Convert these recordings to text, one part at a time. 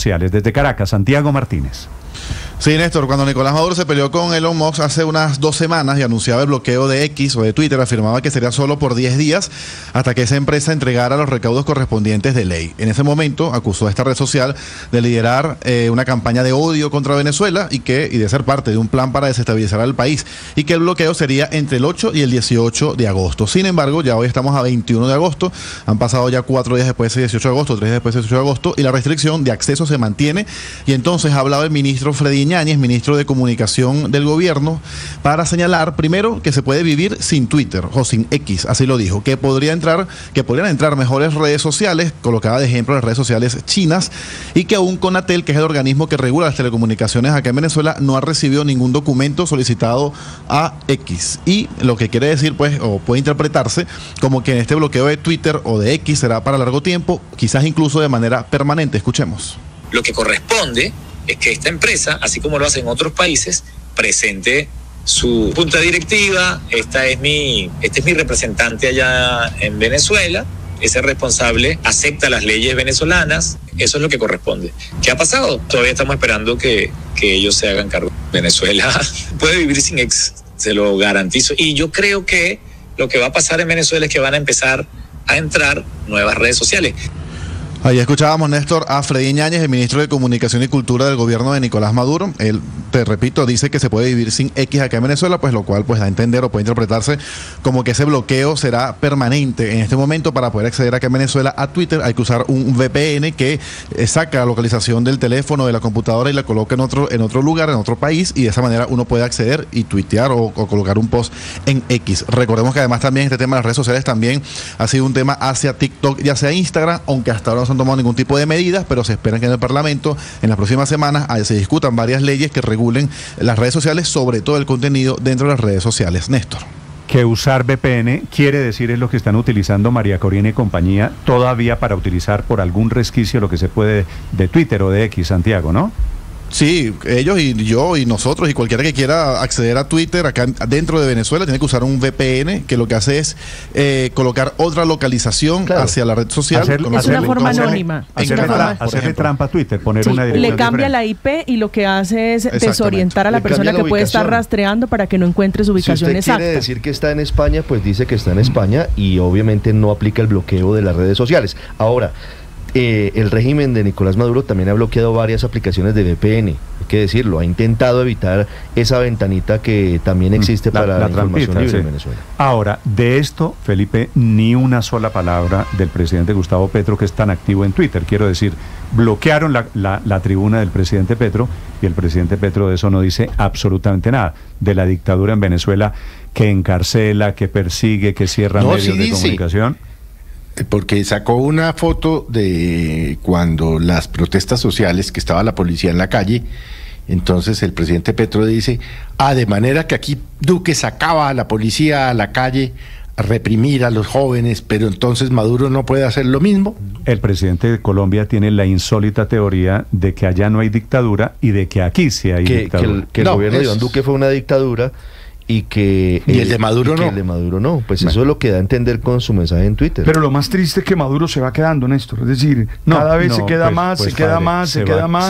sociales. Desde Caracas, Santiago Martínez. Sí, Néstor, cuando Nicolás Maduro se peleó con Elon Musk hace unas 2 semanas y anunciaba el bloqueo de X o de Twitter, afirmaba que sería solo por 10 días hasta que esa empresa entregara los recaudos correspondientes de ley. En ese momento acusó a esta red social de liderar una campaña de odio contra Venezuela y de ser parte de un plan para desestabilizar al país, y que el bloqueo sería entre el 8 y el 18 de agosto. Sin embargo, ya hoy estamos a 21 de agosto, han pasado ya 4 días después de ese 18 de agosto, 3 días después de ese 18 de agosto, y la restricción de acceso se mantiene, y entonces ha hablado el ministro Freddy Yáñez, ministro de Comunicación del gobierno, para señalar primero que se puede vivir sin Twitter o sin X, así lo dijo, que podrían entrar mejores redes sociales, colocaba de ejemplo las redes sociales chinas, y que aún Conatel, que es el organismo que regula las telecomunicaciones acá en Venezuela, no ha recibido ningún documento solicitado a X, y lo que quiere decir, pues, o puede interpretarse como que en este bloqueo de Twitter o de X será para largo tiempo, quizás incluso de manera permanente. Escuchemos. Lo que corresponde es que esta empresa, así como lo hacen otros países, presente su junta directiva. Este es mi representante allá en Venezuela. Ese responsable acepta las leyes venezolanas. Eso es lo que corresponde. ¿Qué ha pasado? Todavía estamos esperando que ellos se hagan cargo. Venezuela puede vivir sin X, se lo garantizo. Y yo creo que lo que va a pasar en Venezuela es que van a empezar a entrar nuevas redes sociales. Ahí escuchábamos, Néstor, a Freddy Yáñez, el ministro de Comunicación y Cultura del gobierno de Nicolás Maduro. Él, te repito, dice que se puede vivir sin X acá en Venezuela, pues lo cual pues da a entender o puede interpretarse como que ese bloqueo será permanente. En este momento, para poder acceder acá en Venezuela a Twitter, hay que usar un VPN que saca la localización del teléfono, de la computadora, y la coloca en otro lugar, en otro país, y de esa manera uno puede acceder y tuitear o colocar un post en X. Recordemos que además también este tema de las redes sociales también ha sido un tema hacia TikTok y hacia Instagram, aunque hasta ahora no se han tomado ningún tipo de medidas, pero se esperan que en el Parlamento en las próximas semanas se discutan varias leyes que regulen las redes sociales, sobre todo el contenido dentro de las redes sociales. Néstor. Que usar VPN quiere decir es lo que están utilizando María Corina y compañía todavía para utilizar por algún resquicio lo que se puede de Twitter o de X, Santiago, ¿no? Sí, ellos y yo y nosotros y cualquiera que quiera acceder a Twitter acá dentro de Venezuela tiene que usar un VPN que lo que hace es colocar otra localización hacia la red social. Es una forma anónima. Hacerle trampa a Twitter, poner una dirección le cambia diferente. la IP y lo que hace es desorientar a la persona que puede estar rastreando para que no encuentre su ubicación exacta. Si usted quiere decir que está en España, pues dice que está en España y obviamente no aplica el bloqueo de las redes sociales. Ahora, el régimen de Nicolás Maduro también ha bloqueado varias aplicaciones de VPN, hay que decirlo, ha intentado evitar esa ventanita que también existe para la información libre en Venezuela. Ahora, de esto, Felipe, ni una sola palabra del presidente Gustavo Petro, que es tan activo en Twitter. Quiero decir, bloquearon la tribuna del presidente Petro, y el presidente Petro de eso no dice absolutamente nada. De la dictadura en Venezuela, que encarcela, que persigue, que cierra medios de comunicación. Porque sacó una foto de cuando las protestas sociales, que estaba la policía en la calle. Entonces el presidente Petro dice, de manera que aquí Duque sacaba a la policía a la calle a reprimir a los jóvenes, pero entonces Maduro no puede hacer lo mismo. El presidente de Colombia tiene la insólita teoría de que allá no hay dictadura y de que aquí sí hay dictadura. Que el gobierno de Iván Duque fue una dictadura y el de Maduro no. El de Maduro no. Pues eso es lo que da a entender con su mensaje en Twitter. Pero lo más triste es que Maduro se va quedando, Néstor. Es decir, cada vez se queda más, se queda más.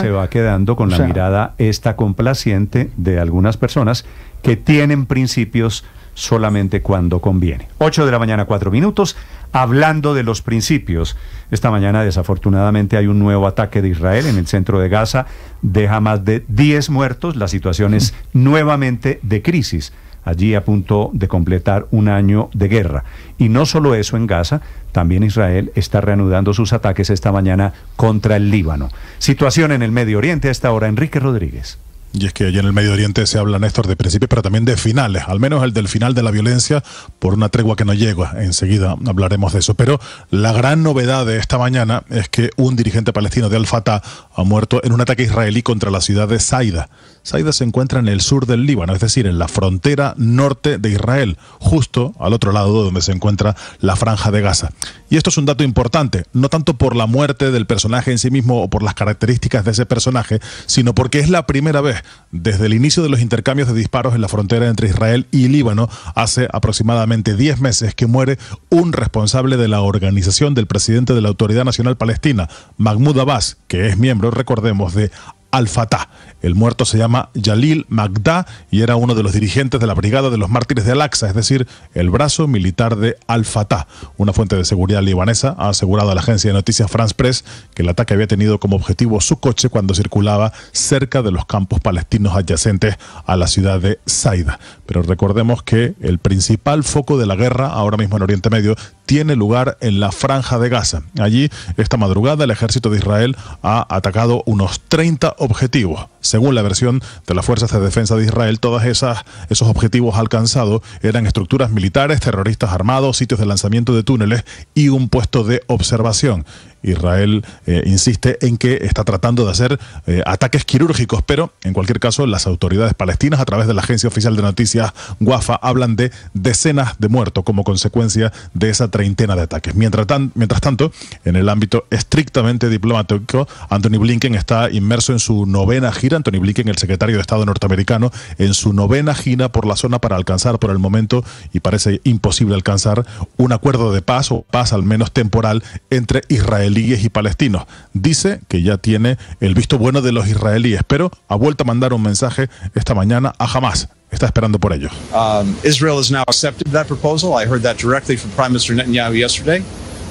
Se va quedando con la mirada esta complaciente de algunas personas que tienen principios solamente cuando conviene. 8 de la mañana, 4 minutos. Hablando de los principios, esta mañana desafortunadamente hay un nuevo ataque de Israel en el centro de Gaza, deja más de 10 muertos, la situación es nuevamente de crisis, allí a punto de completar un año de guerra. Y no solo eso en Gaza, también Israel está reanudando sus ataques esta mañana contra el Líbano. Situación en el Medio Oriente a esta hora, Enrique Rodríguez. Y es que allá en el Medio Oriente se habla, Néstor, de principios, pero también de finales, al menos el del final de la violencia, por una tregua que no llega. Enseguida hablaremos de eso. Pero la gran novedad de esta mañana es que un dirigente palestino de Al-Fatah ha muerto en un ataque israelí contra la ciudad de Saida. Saida se encuentra en el sur del Líbano, es decir, en la frontera norte de Israel, justo al otro lado donde se encuentra la Franja de Gaza. Y esto es un dato importante, no tanto por la muerte del personaje en sí mismo o por las características de ese personaje, sino porque es la primera vez Desde el inicio de los intercambios de disparos en la frontera entre Israel y Líbano, hace aproximadamente 10 meses que muere un responsable de la organización del presidente de la Autoridad Nacional Palestina, Mahmoud Abbas, que es miembro, recordemos, de Al-Fatah. El muerto se llama Jalil Magda y era uno de los dirigentes de la Brigada de los Mártires de Al-Aqsa, es decir, el brazo militar de Al-Fatah. Una fuente de seguridad libanesa ha asegurado a la agencia de noticias France Press que el ataque había tenido como objetivo su coche cuando circulaba cerca de los campos palestinos adyacentes a la ciudad de Saida. Pero recordemos que el principal foco de la guerra ahora mismo en Oriente Medio tiene lugar en la Franja de Gaza. Allí, esta madrugada, el ejército de Israel ha atacado unos 30 objetivos. Según la versión de las Fuerzas de Defensa de Israel, todos esos objetivos alcanzados eran estructuras militares, terroristas armados, sitios de lanzamiento de túneles y un puesto de observación. Israel insiste en que está tratando de hacer ataques quirúrgicos, pero en cualquier caso las autoridades palestinas a través de la agencia oficial de noticias Wafa hablan de decenas de muertos como consecuencia de esa treintena de ataques. Mientras tanto, en el ámbito estrictamente diplomático, Antony Blinken está inmerso en su novena gira. Antony Blinken, el secretario de Estado norteamericano, en su novena gira por la zona para alcanzar por el momento, y parece imposible alcanzar, un acuerdo de paz o paz al menos temporal entre israelíes y palestinos. Dice que ya tiene el visto bueno de los israelíes, pero ha vuelto a mandar un mensaje esta mañana a Hamas. Está esperando por ello. Israel has now accepted that proposal. I heard that directly from Prime Minister Netanyahu yesterday,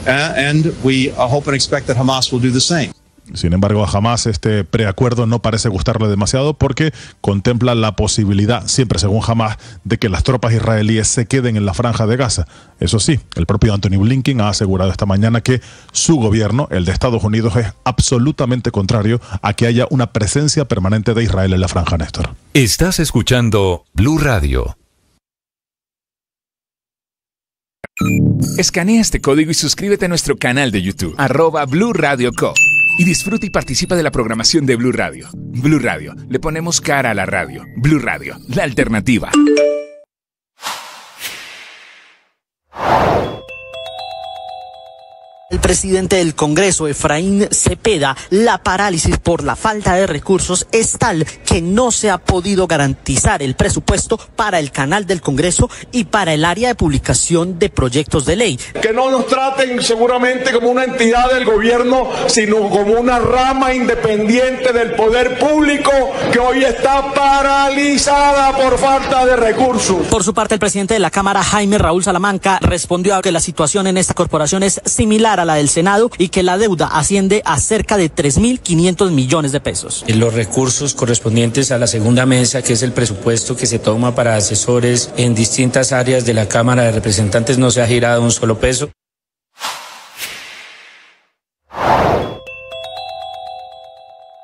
and we hope and expect that Hamas will do the same. Sin embargo, a Hamas este preacuerdo no parece gustarle demasiado porque contempla la posibilidad, siempre según Hamas, de que las tropas israelíes se queden en la Franja de Gaza. Eso sí, el propio Antony Blinken ha asegurado esta mañana que su gobierno, el de Estados Unidos, es absolutamente contrario a que haya una presencia permanente de Israel en la Franja, Néstor. Estás escuchando Blue Radio. Escanea este código y suscríbete a nuestro canal de YouTube, @Blue Radio Co. Y disfruta y participa de la programación de Blue Radio. Blue Radio, le ponemos cara a la radio. Blue Radio, la alternativa. El presidente del Congreso, Efraín Cepeda, la parálisis por la falta de recursos es tal que no se ha podido garantizar el presupuesto para el canal del Congreso y para el área de publicación de proyectos de ley. Que no nos traten seguramente como una entidad del gobierno, sino como una rama independiente del poder público que hoy está paralizada por falta de recursos. Por su parte, el presidente de la Cámara, Jaime Raúl Salamanca, respondió a que la situación en esta corporación es similar a la del Senado y que la deuda asciende a cerca de 3.500 millones de pesos. Los recursos correspondientes a la segunda mesa, que es el presupuesto que se toma para asesores en distintas áreas de la Cámara de Representantes, no se ha girado un solo peso.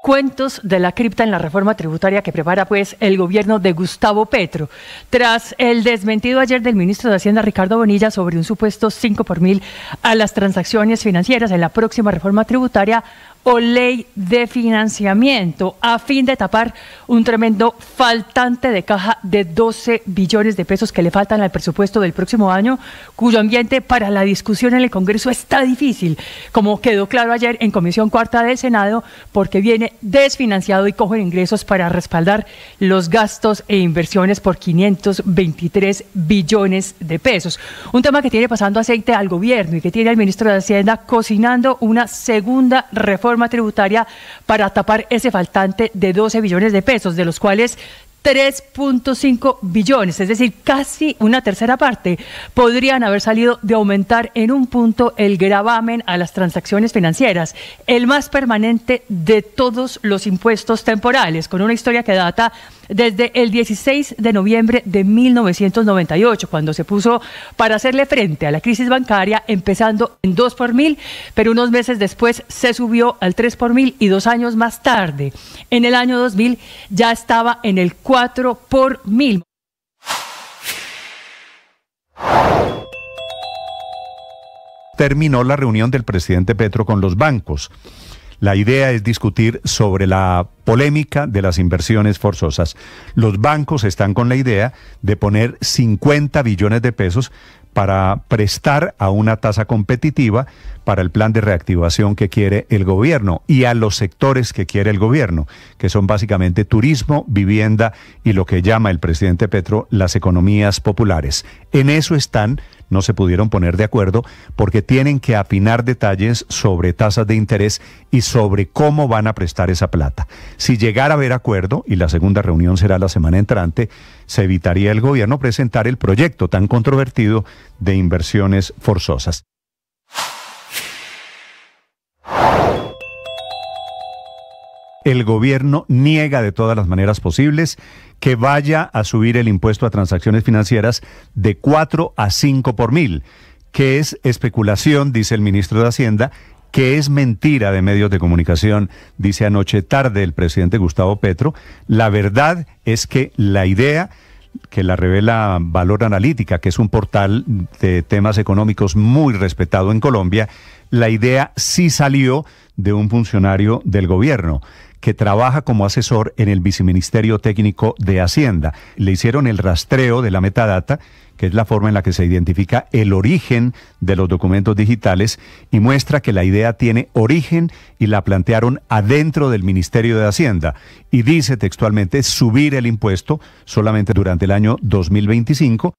Cuentos de la cripta en la reforma tributaria que prepara pues el gobierno de Gustavo Petro. Tras el desmentido ayer del ministro de Hacienda Ricardo Bonilla sobre un supuesto 5 por mil a las transacciones financieras en la próxima reforma tributaria o ley de financiamiento, a fin de tapar un tremendo faltante de caja de 12 billones de pesos que le faltan al presupuesto del próximo año, cuyo ambiente para la discusión en el Congreso está difícil, como quedó claro ayer en Comisión Cuarta del Senado, porque viene desfinanciado y coge ingresos para respaldar los gastos e inversiones por 523 billones de pesos. Un tema que tiene pasando aceite al gobierno y que tiene al ministro de Hacienda cocinando una segunda reforma tributaria para tapar ese faltante de 12 billones de pesos, de los cuales 3.5 billones, es decir, casi una tercera parte, podrían haber salido de aumentar en un punto el gravamen a las transacciones financieras, el más permanente de todos los impuestos temporales, con una historia que data desde el 16 de noviembre de 1998, cuando se puso para hacerle frente a la crisis bancaria, empezando en 2 por mil, pero unos meses después se subió al 3 por mil y 2 años más tarde, en el año 2000, ya estaba en el 4 por mil. Terminó la reunión del presidente Petro con los bancos. La idea es discutir sobre la polémica de las inversiones forzosas. Los bancos están con la idea de poner 50 billones de pesos para prestar a una tasa competitiva para el plan de reactivación que quiere el gobierno y a los sectores que quiere el gobierno, que son básicamente turismo, vivienda y lo que llama el presidente Petro las economías populares. En eso están, no se pudieron poner de acuerdo porque tienen que afinar detalles sobre tasas de interés y sobre cómo van a prestar esa plata. Si llegara a haber acuerdo, y la segunda reunión será la semana entrante, se evitaría el gobierno presentar el proyecto tan controvertido de inversiones forzosas. El gobierno niega de todas las maneras posibles que vaya a subir el impuesto a transacciones financieras de 4 a 5 por mil, que es especulación, dice el ministro de Hacienda, que es mentira de medios de comunicación, dice anoche tarde el presidente Gustavo Petro. La verdad es que la idea, que la revela Valor Analítica, que es un portal de temas económicos muy respetado en Colombia, la idea sí salió de un funcionario del gobierno que trabaja como asesor en el Viceministerio Técnico de Hacienda. Le hicieron el rastreo de la metadata, que es la forma en la que se identifica el origen de los documentos digitales, y muestra que la idea tiene origen y la plantearon adentro del Ministerio de Hacienda. Y dice textualmente subir el impuesto solamente durante el año 2025.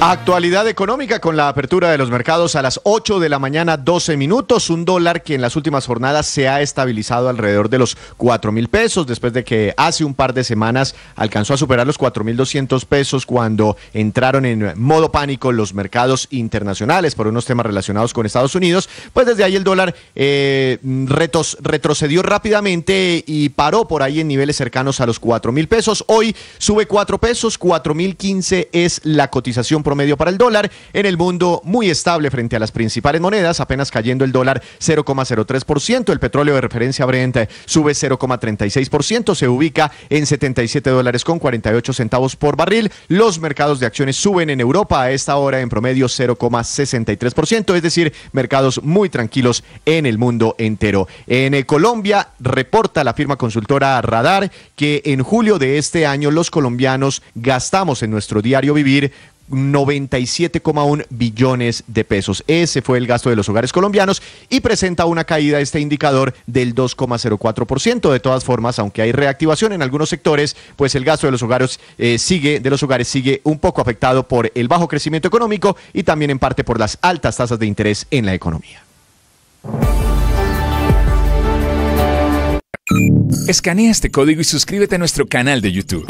Actualidad económica con la apertura de los mercados a las 8 de la mañana, 12 minutos. Un dólar que en las últimas jornadas se ha estabilizado alrededor de los 4.000 pesos, después de que hace un par de semanas alcanzó a superar los 4.200 pesos cuando entraron en modo pánico los mercados internacionales por unos temas relacionados con Estados Unidos. Pues desde ahí el dólar retrocedió rápidamente y paró por ahí en niveles cercanos a los 4.000 pesos. Hoy sube 4 pesos, 4.015 es la cotización promedio para el dólar. En el mundo muy estable frente a las principales monedas, apenas cayendo el dólar 0,03%. El petróleo de referencia Brent sube 0,36%, se ubica en $77.48 por barril. Los mercados de acciones suben en Europa a esta hora en promedio 0,63%, es decir, mercados muy tranquilos en el mundo entero. En Colombia reporta la firma consultora Radar que en julio de este año los colombianos gastamos en nuestro diario vivir 97,1 billones de pesos. Ese fue el gasto de los hogares colombianos y presenta una caída este indicador del 2,04%. De todas formas, aunque hay reactivación en algunos sectores, pues el gasto de los hogares sigue un poco afectado por el bajo crecimiento económico y también en parte por las altas tasas de interés en la economía. Escanea este código y suscríbete a nuestro canal de YouTube,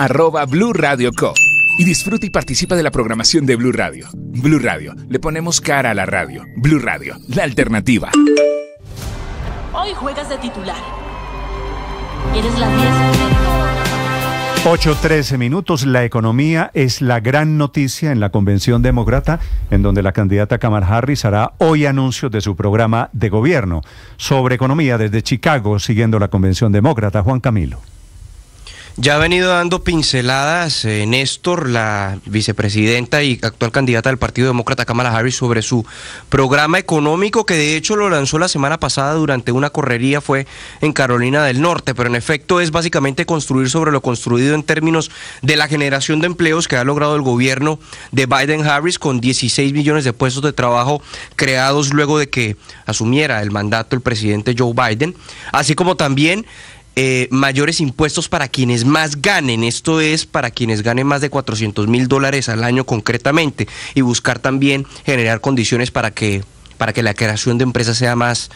@Blue Radio Co. Y disfruta y participa de la programación de Blue Radio. Blue Radio, le ponemos cara a la radio. Blue Radio, la alternativa. Hoy juegas de titular. Eres la 10. 8:13 minutos. La economía es la gran noticia en la convención demócrata, en donde la candidata Kamala Harris hará hoy anuncios de su programa de gobierno sobre economía desde Chicago, siguiendo la convención demócrata. Juan Camilo. Ya ha venido dando pinceladas, Néstor, la vicepresidenta y actual candidata del Partido Demócrata Kamala Harris, sobre su programa económico, que de hecho lo lanzó la semana pasada durante una correría, fue en Carolina del Norte, pero en efecto es básicamente construir sobre lo construido en términos de la generación de empleos que ha logrado el gobierno de Biden-Harris, con 16 millones de puestos de trabajo creados luego de que asumiera el mandato el presidente Joe Biden, así como también mayores impuestos para quienes más ganen, esto es para quienes ganen más de $400,000 al año concretamente, y buscar también generar condiciones para que la creación de empresas sea más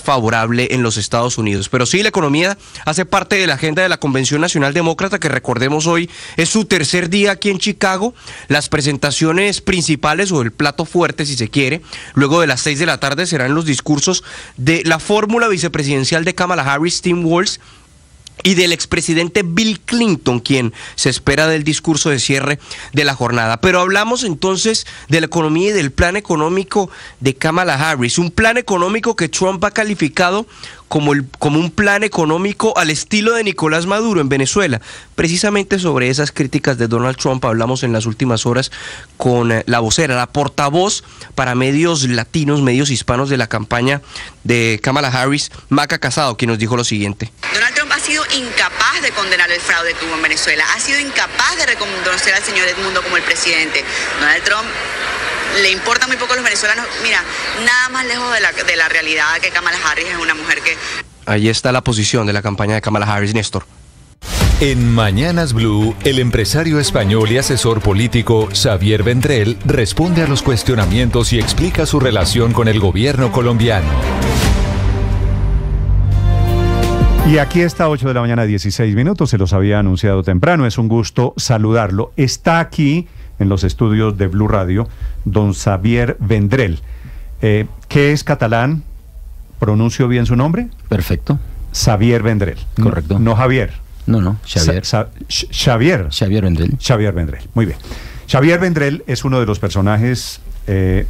favorable en los Estados Unidos. Pero sí, la economía hace parte de la agenda de la Convención Nacional Demócrata, que recordemos hoy es su tercer día aquí en Chicago. Las presentaciones principales, o el plato fuerte si se quiere, luego de las 6 de la tarde serán los discursos de la fórmula vicepresidencial de Kamala Harris, Tim Walz, y del expresidente Bill Clinton, quien se espera del discurso de cierre de la jornada. Pero hablamos entonces de la economía y del plan económico de Kamala Harris, un plan económico que Trump ha calificado como un plan económico al estilo de Nicolás Maduro en Venezuela. Precisamente sobre esas críticas de Donald Trump hablamos en las últimas horas con la vocera, la portavoz para medios latinos, medios hispanos de la campaña de Kamala Harris, Maca Casado, quien nos dijo lo siguiente. Donald Trump ha sido incapaz de condenar el fraude que hubo en Venezuela, ha sido incapaz de reconocer al señor Edmundo como el presidente. Donald Trump le importa muy poco a los venezolanos. Mira, nada más lejos de la realidad que Kamala Harris es una mujer que... Ahí está la posición de la campaña de Kamala Harris, Néstor. En Mañanas Blue, el empresario español y asesor político Xavier Vendrell responde a los cuestionamientos y explica su relación con el gobierno colombiano. Y aquí está 8 de la mañana, 16 minutos, se los había anunciado temprano, es un gusto saludarlo. Está aquí en los estudios de Blue Radio, don Xavier Vendrell, que es catalán. ¿Pronuncio bien su nombre? Perfecto. Xavier Vendrell. Correcto. No Javier. No, Xavier. Xavier. Xavier Vendrell. Xavier Vendrell, muy bien. Xavier Vendrell es uno de los personajes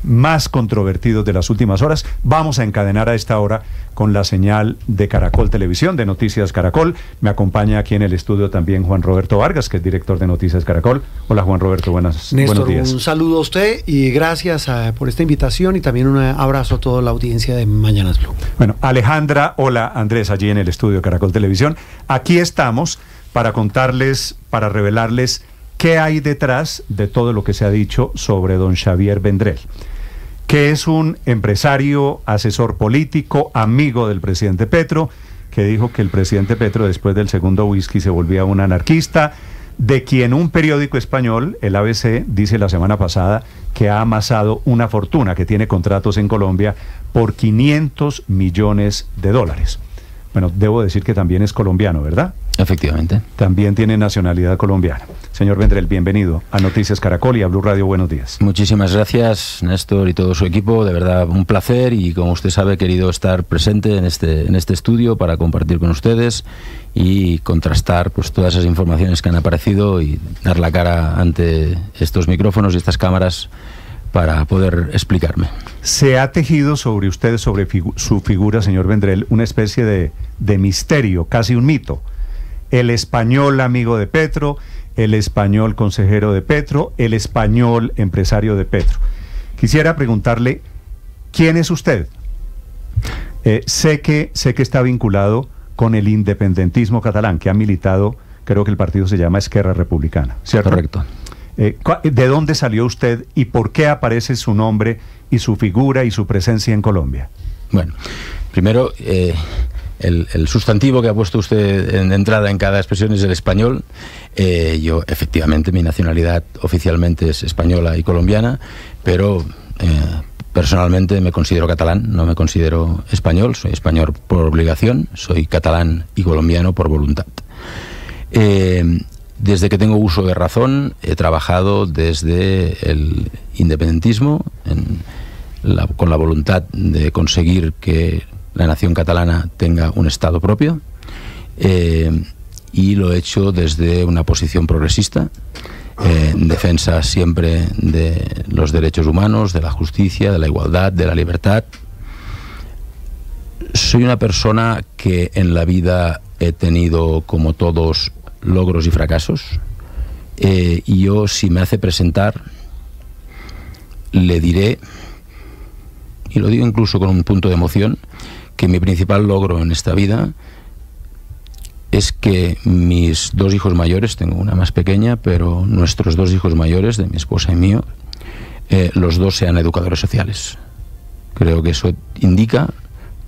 más controvertidos de las últimas horas. Vamos a encadenar a esta hora con la señal de Caracol Televisión, de Noticias Caracol. Me acompaña aquí en el estudio también Juan Roberto Vargas, que es director de Noticias Caracol. Hola Juan Roberto, buenos días. Un saludo a usted y gracias por esta invitación y también un abrazo a toda la audiencia de Mañanas Blue. Bueno, Alejandra, hola Andrés, allí en el estudio de Caracol Televisión. Aquí estamos para contarles, para revelarles qué hay detrás de todo lo que se ha dicho sobre don Xavier Vendrell, que es un empresario, asesor político, amigo del presidente Petro, que dijo que el presidente Petro después del segundo whisky se volvía un anarquista, de quien un periódico español, el ABC, dice la semana pasada que ha amasado una fortuna, que tiene contratos en Colombia por 500 millones de dólares. Bueno, debo decir que también es colombiano, ¿verdad? Efectivamente. También tiene nacionalidad colombiana. Señor Vendrell, bienvenido a Noticias Caracol y a Blue Radio. Buenos días. Muchísimas gracias, Néstor y todo su equipo. De verdad, un placer y, como usted sabe, he querido estar presente en este estudio para compartir con ustedes y contrastar pues todas esas informaciones que han aparecido y dar la cara ante estos micrófonos y estas cámaras para poder explicarme. Se ha tejido sobre usted, sobre su figura, señor Vendrell, una especie de misterio, casi un mito. El español amigo de Petro, el español consejero de Petro, el español empresario de Petro. Quisiera preguntarle, ¿quién es usted? Sé que está vinculado con el independentismo catalán, que ha militado, creo que el partido se llama Esquerra Republicana, ¿cierto? Correcto. ¿De dónde salió usted y por qué aparece su nombre y su figura y su presencia en Colombia? Bueno, primero, el sustantivo que ha puesto usted de entrada en cada expresión es el español. Yo, efectivamente, mi nacionalidad oficialmente es española y colombiana, pero personalmente me considero catalán, no me considero español. Soy español por obligación, soy catalán y colombiano por voluntad. Desde que tengo uso de razón, he trabajado desde el independentismo, con la voluntad de conseguir que la nación catalana tenga un Estado propio, y lo he hecho desde una posición progresista, en defensa siempre de los derechos humanos, de la justicia, de la igualdad, de la libertad. Soy una persona que en la vida he tenido, como todos, logros y fracasos, y yo, si me hace presentar, le diré, y lo digo incluso con un punto de emoción, que mi principal logro en esta vida es que mis dos hijos mayores, tengo una más pequeña, pero nuestros dos hijos mayores, de mi esposa y mío, los dos sean educadores sociales. Creo que eso indica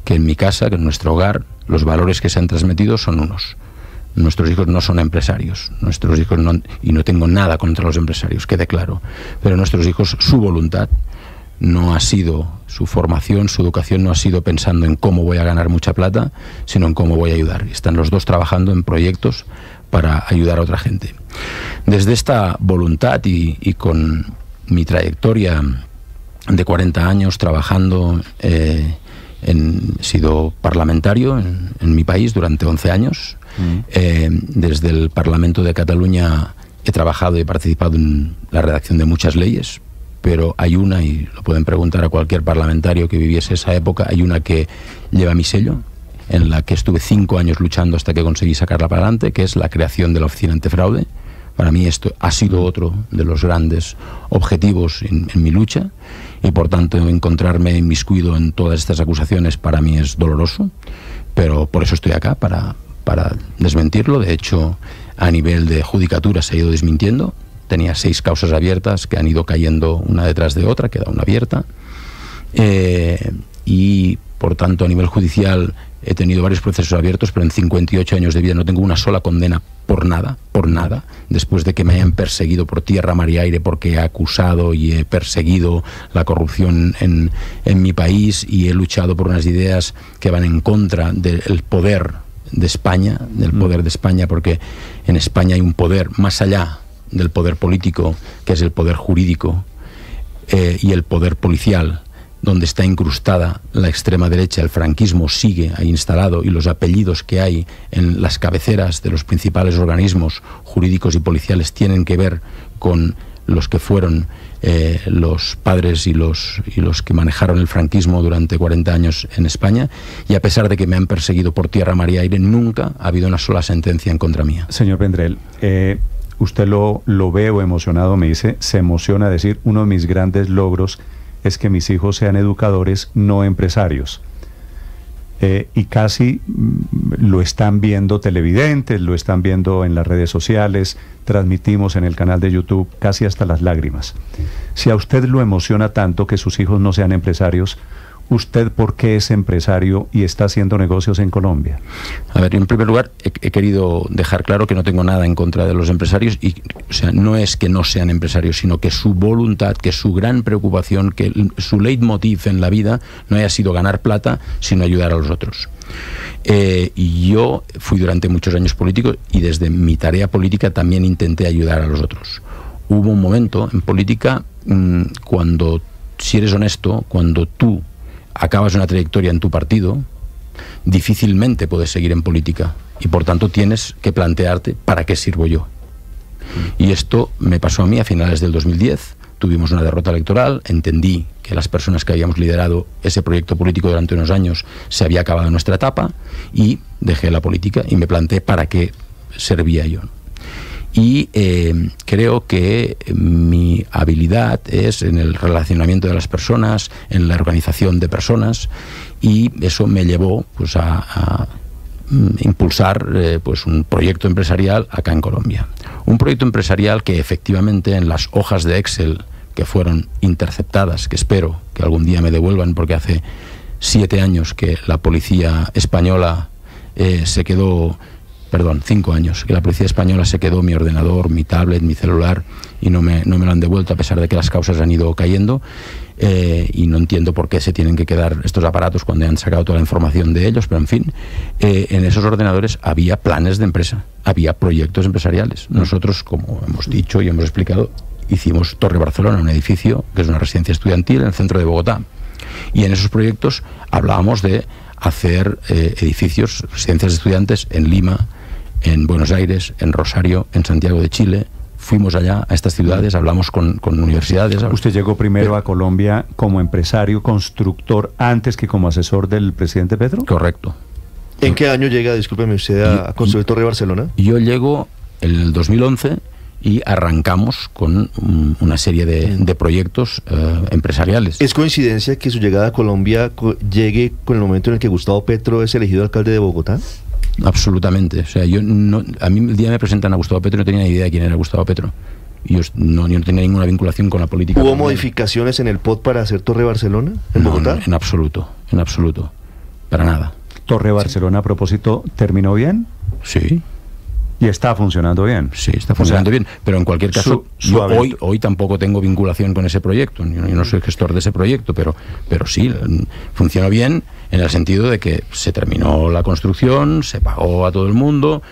que en mi casa, que en nuestro hogar, los valores que se han transmitido son unos. Nuestros hijos no son empresarios, nuestros hijos no, y no tengo nada contra los empresarios, quede claro, pero nuestros hijos, su voluntad no ha sido, su formación, su educación no ha sido pensando en cómo voy a ganar mucha plata, sino en cómo voy a ayudar. Están los dos trabajando en proyectos para ayudar a otra gente. Desde esta voluntad y con mi trayectoria de 40 años trabajando He sido parlamentario en mi país durante 11 años. Desde el Parlamento de Cataluña he trabajado y he participado en la redacción de muchas leyes, pero hay una, y lo pueden preguntar a cualquier parlamentario que viviese esa época, hay una que lleva mi sello, en la que estuve 5 años luchando hasta que conseguí sacarla para adelante, que es la creación de la Oficina Antifraude. Para mí esto ha sido otro de los grandes objetivos en mi lucha, y por tanto encontrarme inmiscuido en todas estas acusaciones para mí es doloroso, pero por eso estoy acá, para desmentirlo. De hecho, a nivel de judicatura se ha ido desmintiendo. Tenía 6 causas abiertas que han ido cayendo una detrás de otra, queda una abierta, y por tanto a nivel judicial he tenido varios procesos abiertos, pero en 58 años de vida no tengo una sola condena por nada, después de que me hayan perseguido por tierra, mar y aire, porque he acusado y he perseguido la corrupción en mi país, y he luchado por unas ideas que van en contra del poder de España, porque en España hay un poder más allá del poder político, que es el poder jurídico y el poder policial, donde está incrustada la extrema derecha. El franquismo sigue ahí instalado, y los apellidos que hay en las cabeceras de los principales organismos jurídicos y policiales tienen que ver con los que fueron los padres y los que manejaron el franquismo durante 40 años en España. Y a pesar de que me han perseguido por tierra, mar y aire, nunca ha habido una sola sentencia en contra mía. Señor Vendrell, usted lo veo emocionado, me dice, se emociona decir, uno de mis grandes logros es que mis hijos sean educadores, no empresarios. Y casi lo están viendo televidentes, lo están viendo en las redes sociales, transmitimos en el canal de YouTube, casi hasta las lágrimas. Si a usted lo emociona tanto que sus hijos no sean empresarios, ¿usted por qué es empresario y está haciendo negocios en Colombia? A ver, en primer lugar, he querido dejar claro que no tengo nada en contra de los empresarios, y, o sea, no es que no sean empresarios, sino que su voluntad, que su gran preocupación, que su leitmotiv en la vida no haya sido ganar plata, sino ayudar a los otros. Y yo fui durante muchos años político, y desde mi tarea política también intenté ayudar a los otros. Hubo un momento en política cuando, si eres honesto, cuando tú acabas una trayectoria en tu partido, difícilmente puedes seguir en política, y por tanto tienes que plantearte ¿para qué sirvo yo? Y esto me pasó a mí a finales del 2010. Tuvimos una derrota electoral, entendí que las personas que habíamos liderado ese proyecto político durante unos años se había acabado nuestra etapa, y dejé la política y me planteé ¿para qué servía yo? Y creo que mi habilidad es en el relacionamiento de las personas, en la organización de personas, y eso me llevó pues a impulsar pues un proyecto empresarial acá en Colombia. Un proyecto empresarial que efectivamente en las hojas de Excel que fueron interceptadas, que espero que algún día me devuelvan, porque hace 7 años que la policía española se quedó... Perdón, 5 años, que la policía española se quedó mi ordenador, mi tablet, mi celular, y no me lo han devuelto, a pesar de que las causas han ido cayendo, y no entiendo por qué se tienen que quedar estos aparatos cuando han sacado toda la información de ellos, pero en fin, en esos ordenadores había planes de empresa, había proyectos empresariales. Nosotros, como hemos dicho y hemos explicado, hicimos Torre Barcelona, un edificio que es una residencia estudiantil en el centro de Bogotá, y en esos proyectos hablábamos de hacer edificios, residencias de estudiantes en Lima, en Buenos Aires, en Rosario, en Santiago de Chile. Fuimos allá a estas ciudades, hablamos con universidades. ¿Usted llegó primero a Colombia como empresario, constructor, antes que como asesor del presidente Petro? Correcto. ¿En qué año llega, discúlpeme usted, a construir Torre Barcelona? Yo llego en el 2011 y arrancamos con una serie de proyectos empresariales. ¿Es coincidencia que su llegada a Colombia llegue con el momento en el que Gustavo Petro es elegido alcalde de Bogotá? Absolutamente. O sea, a mí el día me presentan a Gustavo Petro, no tenía ni idea de quién era Gustavo Petro. Yo no tenía ninguna vinculación con la política. ¿Hubo modificaciones en el POT para hacer Torre Barcelona en Bogotá? No, en absoluto, para nada. ¿Torre Barcelona, a propósito, terminó bien? Sí. ¿Y está funcionando bien? Sí, está funcionando bien, pero en cualquier caso, yo hoy tampoco tengo vinculación con ese proyecto, yo no soy gestor de ese proyecto, pero sí, funcionó bien en el sentido de que se terminó la construcción, se pagó a todo el mundo.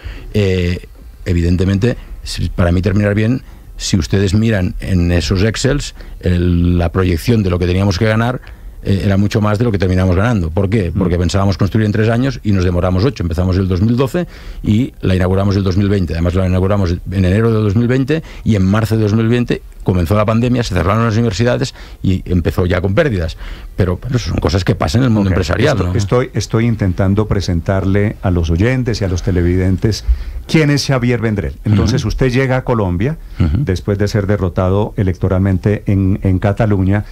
Evidentemente, para mí terminar bien, si ustedes miran en esos Excels la proyección de lo que teníamos que ganar, era mucho más de lo que terminamos ganando. ¿Por qué? Porque pensábamos construir en 3 años y nos demoramos 8. Empezamos el 2012 y la inauguramos el 2020. Además la inauguramos en enero de 2020 y en marzo de 2020 comenzó la pandemia, se cerraron las universidades y empezó ya con pérdidas. Pero son cosas que pasan en el mundo empresarial, ¿no? Estoy intentando presentarle a los oyentes y a los televidentes quién es Xavier Vendrell. Entonces usted llega a Colombia después de ser derrotado electoralmente en Cataluña.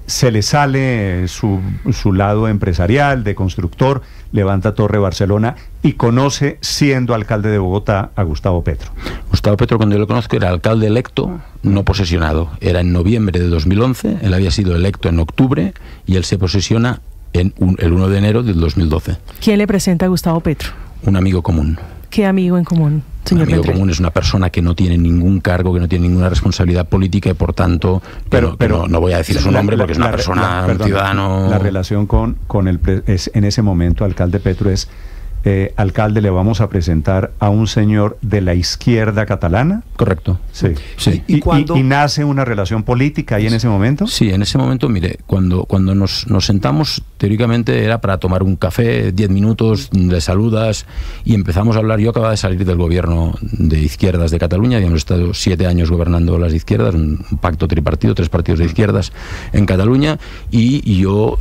Se le sale su lado empresarial, de constructor, levanta Torre Barcelona y conoce, siendo alcalde de Bogotá, a Gustavo Petro. Gustavo Petro, cuando yo lo conozco, era alcalde electo, no posesionado. Era en noviembre de 2011, él había sido electo en octubre y él se posesiona el 1 de enero del 2012. ¿Quién le presenta a Gustavo Petro? Un amigo común. ¿Qué amigo en común, señor Vendrell? Vendrell? Común es una persona que no tiene ningún cargo, que no tiene ninguna responsabilidad política y por tanto, pero no voy a decir su nombre porque es una persona, un ciudadano. La relación con en ese momento, alcalde Petro, es alcalde, le vamos a presentar a un señor de la izquierda catalana. Correcto. Sí. ¿Y nace una relación política ahí en ese momento? Sí, en ese momento, mire, cuando nos sentamos, teóricamente era para tomar un café, 10 minutos, le saludas y empezamos a hablar. Yo acababa de salir del gobierno de izquierdas de Cataluña, habíamos estado 7 años gobernando las izquierdas, un pacto tripartido, 3 partidos de izquierdas en Cataluña, y yo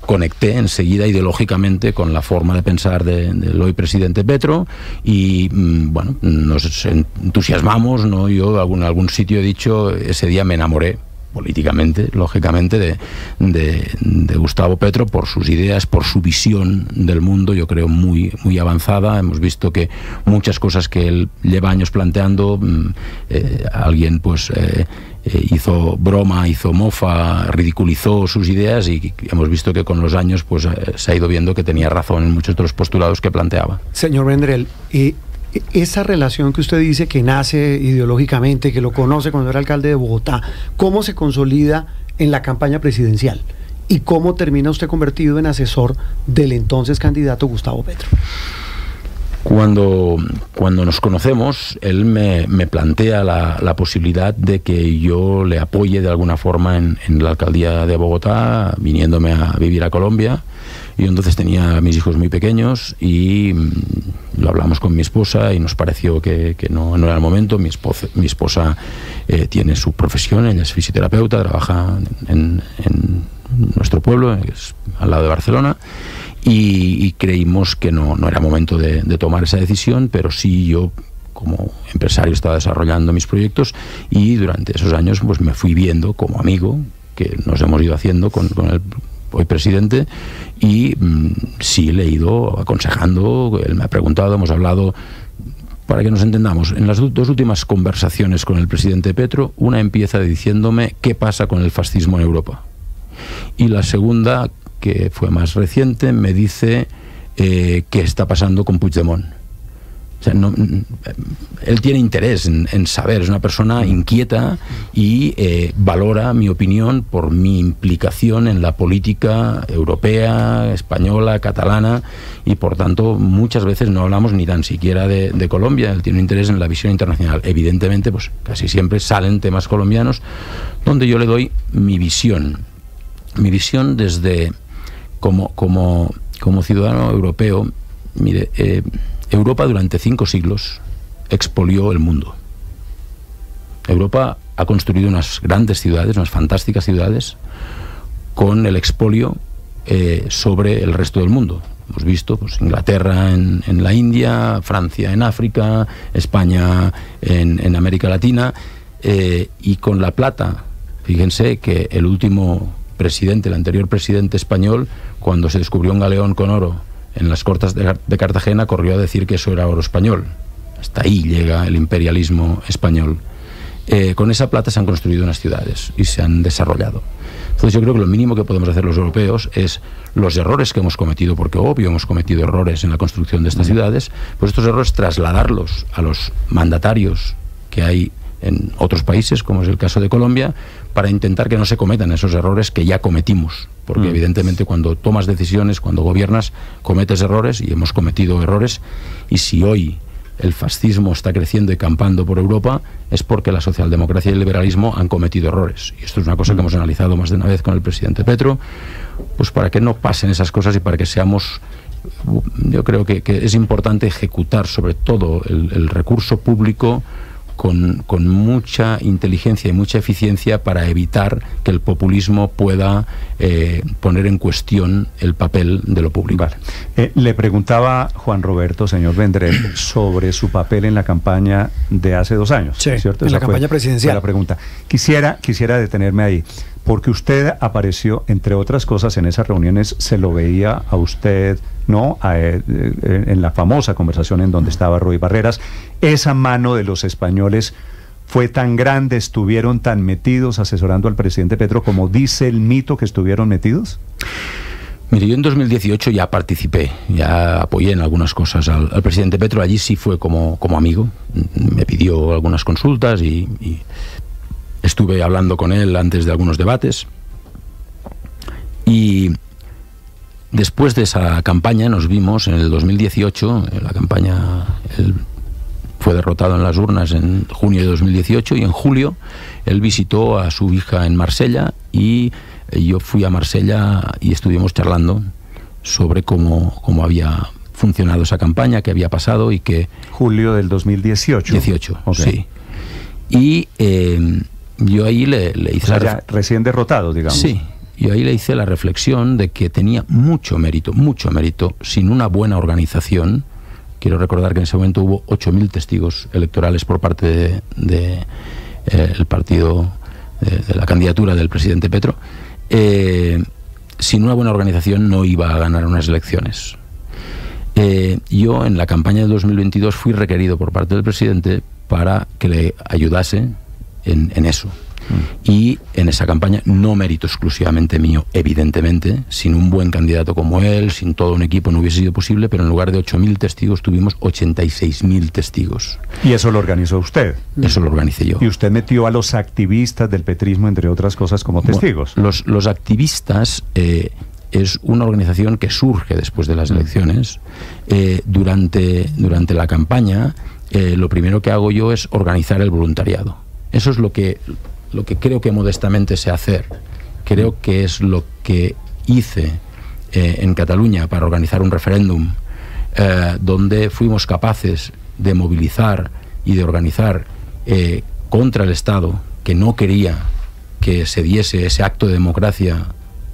conecté enseguida ideológicamente con la forma de pensar del hoy presidente Petro y bueno, nos entusiasmamos, ¿no? Yo en algún sitio he dicho, ese día me enamoré políticamente, lógicamente, de Gustavo Petro por sus ideas, por su visión del mundo, yo creo muy avanzada. Hemos visto que muchas cosas que él lleva años planteando, alguien pues hizo broma, hizo mofa, ridiculizó sus ideas y hemos visto que con los años pues se ha ido viendo que tenía razón en muchos de los postulados que planteaba. Señor Vendrell, esa relación que usted dice que nace ideológicamente, que lo conoce cuando era alcalde de Bogotá, ¿cómo se consolida en la campaña presidencial? ¿Y cómo termina usted convertido en asesor del entonces candidato Gustavo Petro? Cuando nos conocemos, él me plantea la posibilidad de que yo le apoye de alguna forma en la alcaldía de Bogotá, viniéndome a vivir a Colombia. Yo entonces tenía a mis hijos muy pequeños y lo hablamos con mi esposa y nos pareció que no era el momento. Mi esposa tiene su profesión, ella es fisioterapeuta, trabaja en nuestro pueblo, es al lado de Barcelona. Y creímos que no era momento de tomar esa decisión, pero sí yo como empresario estaba desarrollando mis proyectos y durante esos años pues me fui viendo como amigo, que nos hemos ido haciendo con el hoy presidente, y sí le he ido aconsejando, él me ha preguntado, hemos hablado. Para que nos entendamos, en las 2 últimas conversaciones con el presidente Petro, una empieza diciéndome qué pasa con el fascismo en Europa, y la segunda, que fue más reciente, me dice qué está pasando con Puigdemont. O sea, él tiene interés en saber, es una persona inquieta y valora mi opinión por mi implicación en la política europea, española, catalana, y por tanto muchas veces no hablamos ni tan siquiera de Colombia. Él tiene un interés en la visión internacional. Evidentemente, pues casi siempre salen temas colombianos donde yo le doy mi visión desde como ciudadano europeo. Mire, Europa durante 5 siglos expolió el mundo. Europa ha construido unas grandes ciudades, unas fantásticas ciudades, con el expolio sobre el resto del mundo. Hemos visto pues, Inglaterra en la India, Francia en África, España en América Latina, y con la plata. Fíjense que el anterior presidente español, cuando se descubrió un galeón con oro en las costas de Cartagena, corrió a decir que eso era oro español. Hasta ahí llega el imperialismo español. Con esa plata se han construido unas ciudades y se han desarrollado. Entonces yo creo que lo mínimo que podemos hacer los europeos es los errores que hemos cometido, porque obvio hemos cometido errores en la construcción de estas ciudades, pues estos errores trasladarlos a los mandatarios que hay en otros países, como es el caso de Colombia, para intentar que no se cometan esos errores que ya cometimos, porque evidentemente cuando tomas decisiones, cuando gobiernas, cometes errores, y hemos cometido errores, y si hoy el fascismo está creciendo y campando por Europa, es porque la socialdemocracia y el liberalismo han cometido errores. Y esto es una cosa que hemos analizado más de una vez con el presidente Petro, pues para que no pasen esas cosas y para que seamos... Yo creo que es importante ejecutar sobre todo el recurso público con mucha inteligencia y mucha eficiencia para evitar que el populismo pueda poner en cuestión el papel de lo público. Vale. Le preguntaba Juan Roberto, señor Vendrell, sobre su papel en la campaña de hace 2 años, sí, ¿cierto? En la campaña presidencial. Fue la pregunta. Quisiera detenerme ahí, porque usted apareció, entre otras cosas, en esas reuniones se lo veía a usted, ¿no? En la famosa conversación en donde estaba Roy Barreras. Esa mano de los españoles fue tan grande, estuvieron tan metidos asesorando al presidente Petro como dice el mito que estuvieron metidos. Mire, yo en 2018 ya participé, ya apoyé en algunas cosas al presidente Petro. Allí sí fue como amigo, me pidió algunas consultas y estuve hablando con él antes de algunos debates. Y después de esa campaña nos vimos en el 2018, en la campaña, él fue derrotado en las urnas en junio de 2018 y en julio él visitó a su hija en Marsella y yo fui a Marsella y estuvimos charlando sobre cómo había funcionado esa campaña, qué había pasado y que... Julio del 2018. 18, okay. Sí. Y yo ahí le hice... O sea, ya recién derrotado, digamos. Sí. Yo ahí le hice la reflexión de que tenía mucho mérito, sin una buena organización. Quiero recordar que en ese momento hubo 8.000 testigos electorales por parte el partido, de la candidatura del presidente Petro. Sin una buena organización no iba a ganar unas elecciones. Yo en la campaña de 2022 fui requerido por parte del presidente para que le ayudase en eso. Y en esa campaña, no mérito exclusivamente mío, evidentemente, sin un buen candidato como él, sin todo un equipo no hubiese sido posible, pero en lugar de 8.000 testigos tuvimos 86.000 testigos. ¿Y eso lo organizó usted? Eso lo organicé yo. ¿Y usted metió a los activistas del petrismo, entre otras cosas, como testigos? Bueno, los activistas es una organización que surge después de las elecciones. Durante la campaña, lo primero que hago yo es organizar el voluntariado. Eso es lo que creo que modestamente sé hacer. Creo que es lo que hice en Cataluña para organizar un referéndum donde fuimos capaces de movilizar y de organizar contra el Estado, que no quería que se diese ese acto de democracia,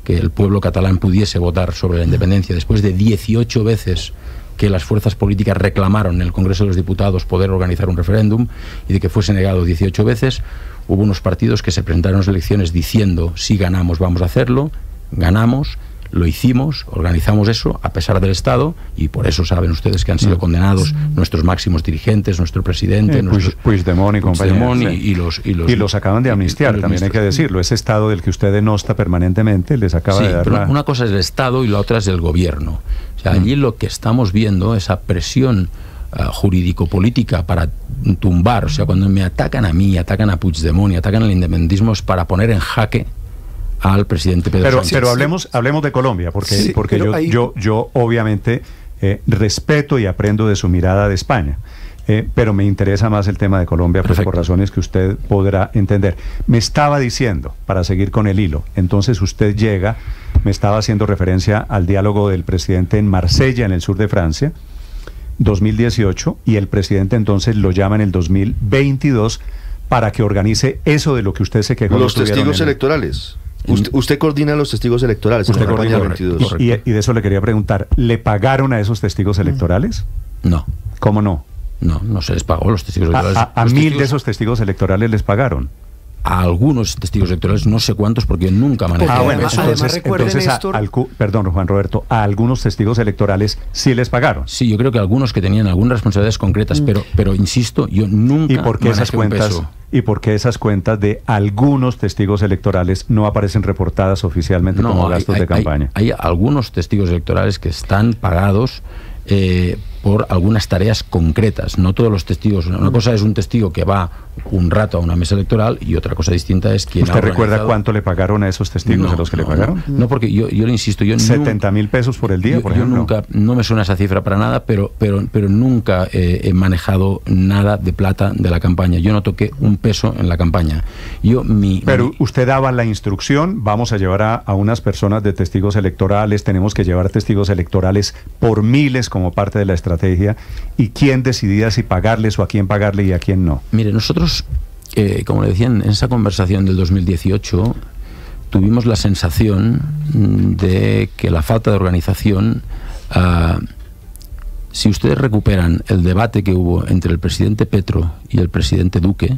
que el pueblo catalán pudiese votar sobre la independencia, después de 18 veces que las fuerzas políticas reclamaron en el Congreso de los Diputados poder organizar un referéndum y de que fuese negado 18 veces. Hubo unos partidos que se presentaron a las elecciones diciendo: si ganamos vamos a hacerlo. Ganamos, lo hicimos, organizamos eso a pesar del Estado, y por eso saben ustedes que han sido condenados nuestros máximos dirigentes, nuestro presidente, Puigdemont y compañía, y los acaban de amnistiar, también hay que decirlo. Ese Estado del que usted denosta permanentemente les acaba de dar pero una cosa es el Estado y la otra es el gobierno. O sea, allí lo que estamos viendo, esa presión jurídico-política para tumbar, o sea, cuando me atacan a mí, atacan a Puigdemont y atacan al independentismo, es para poner en jaque al presidente Pedro Sánchez. Pero hablemos de Colombia, porque yo obviamente respeto y aprendo de su mirada de España, pero me interesa más el tema de Colombia, pues, por razones que usted podrá entender. Me estaba diciendo, para seguir con el hilo, entonces usted llega, me estaba haciendo referencia al diálogo del presidente en Marsella, en el sur de Francia, 2018, y el presidente entonces lo llama en el 2022 para que organice eso de lo que usted se quejó. Los testigos electorales. Usted coordina los testigos electorales. Usted coordina, 22. Y de eso le quería preguntar, ¿le pagaron a esos testigos electorales? No. ¿Cómo no? No se les pagó a los testigos electorales. A 1.000 de esos testigos electorales les pagaron. A algunos testigos electorales, no sé cuántos, porque yo nunca manejé. Bueno, entonces perdón, Juan Roberto, a algunos testigos electorales sí les pagaron. Sí, yo creo que algunos que tenían algunas responsabilidades concretas, pero insisto, yo nunca. ¿Y por qué esas cuentas? ¿Y por qué esas cuentas de algunos testigos electorales no aparecen reportadas oficialmente como gastos de campaña? Hay algunos testigos electorales que están pagados por algunas tareas concretas, no todos los testigos. Una cosa es un testigo que va un rato a una mesa electoral y otra cosa distinta es quien ¿Usted recuerda cuánto le pagaron a esos testigos, a los que le pagaron? No, porque yo le insisto, yo 70.000 pesos por el día, por ejemplo. Yo nunca, no me suena esa cifra para nada, pero nunca he manejado nada de plata de la campaña. Yo no toqué un peso en la campaña. Pero usted daba la instrucción, vamos a llevar a unas personas de testigos electorales, tenemos que llevar testigos electorales por miles como parte de la estrategia, y quién decidía si pagarles o a quién pagarle y a quién no. Mire, nosotros, como le decían, en esa conversación del 2018 tuvimos la sensación de que la falta de organización, si ustedes recuperan el debate que hubo entre el presidente Petro y el presidente Duque,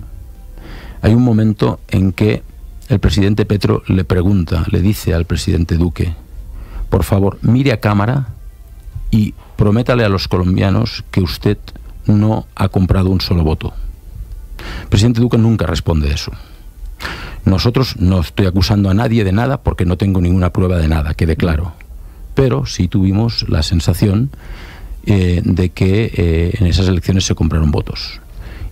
hay un momento en que el presidente Petro le dice al presidente Duque: por favor, mire a cámara y prométale a los colombianos que usted no ha comprado un solo voto. El presidente Duque nunca responde eso. Nosotros no estoy acusando a nadie de nada porque no tengo ninguna prueba de nada, quede claro. Pero sí tuvimos la sensación de que en esas elecciones se compraron votos.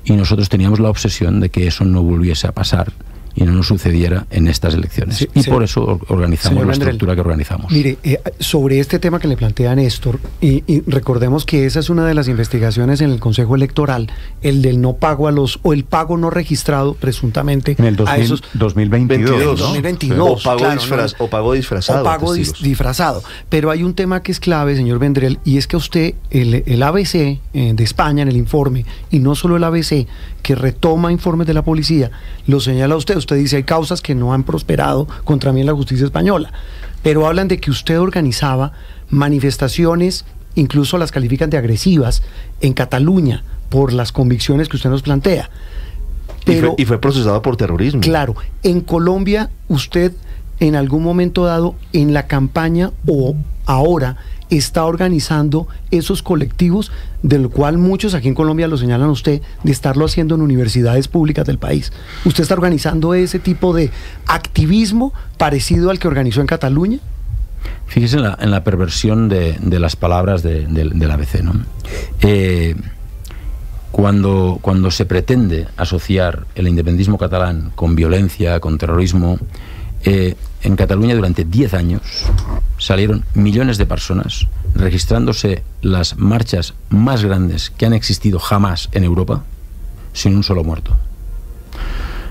Y nosotros teníamos la obsesión de que eso no volviese a pasar y no nos sucediera en estas elecciones. Sí, y por eso organizamos la estructura que organizamos. Mire, sobre este tema que le plantea Néstor, y recordemos que esa es una de las investigaciones en el Consejo Electoral, el del no pago a los, o el pago no registrado, presuntamente, en el 2022, ¿no? 2022, o pago disfrazado. O pago disfrazado. Pero hay un tema que es clave, señor Vendrell, y es que usted, el ABC de España, en el informe, y no solo el ABC, que retoma informes de la policía, lo señala usted. Usted dice, hay causas que no han prosperado contra mí en la justicia española, pero hablan de que usted organizaba manifestaciones, incluso las califican de agresivas, en Cataluña, por las convicciones que usted nos plantea. Pero, y fue procesado por terrorismo. Claro, en Colombia, usted en algún momento dado, en la campaña o ahora, está organizando esos colectivos, del cual muchos aquí en Colombia lo señalan a usted, de estarlo haciendo en universidades públicas del país. ¿Usted está organizando ese tipo de activismo parecido al que organizó en Cataluña? Fíjese en la perversión de las palabras del ABC, ¿no? Cuando se pretende asociar el independentismo catalán con violencia, con terrorismo, en Cataluña durante 10 años salieron millones de personas registrándose las marchas más grandes que han existido jamás en Europa sin un solo muerto.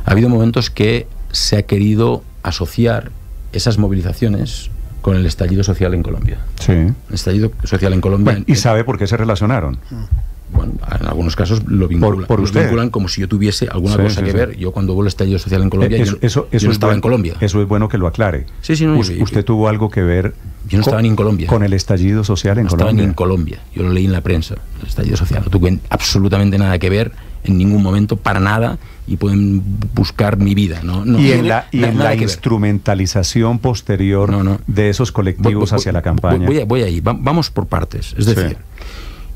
Ha habido momentos que se ha querido asociar esas movilizaciones con el estallido social en Colombia. Sí. El estallido social en Colombia. Bueno, ¿y sabe por qué se relacionaron? Bueno, en algunos casos lo vinculan como si yo tuviese alguna cosa que ver. Yo cuando hubo el estallido social en Colombia, yo no estaba en Colombia. Eso es bueno que lo aclare. ¿Usted tuvo algo que ver? Yo no estaba ni en Colombia. ¿Con el estallido social en Colombia? No estaba ni en Colombia. Yo lo leí en la prensa, el estallido social. No tuve absolutamente nada que ver en ningún momento, para nada, y pueden buscar mi vida. Y en la instrumentalización posterior de esos colectivos hacia la campaña. Voy ahí, vamos por partes. Es decir,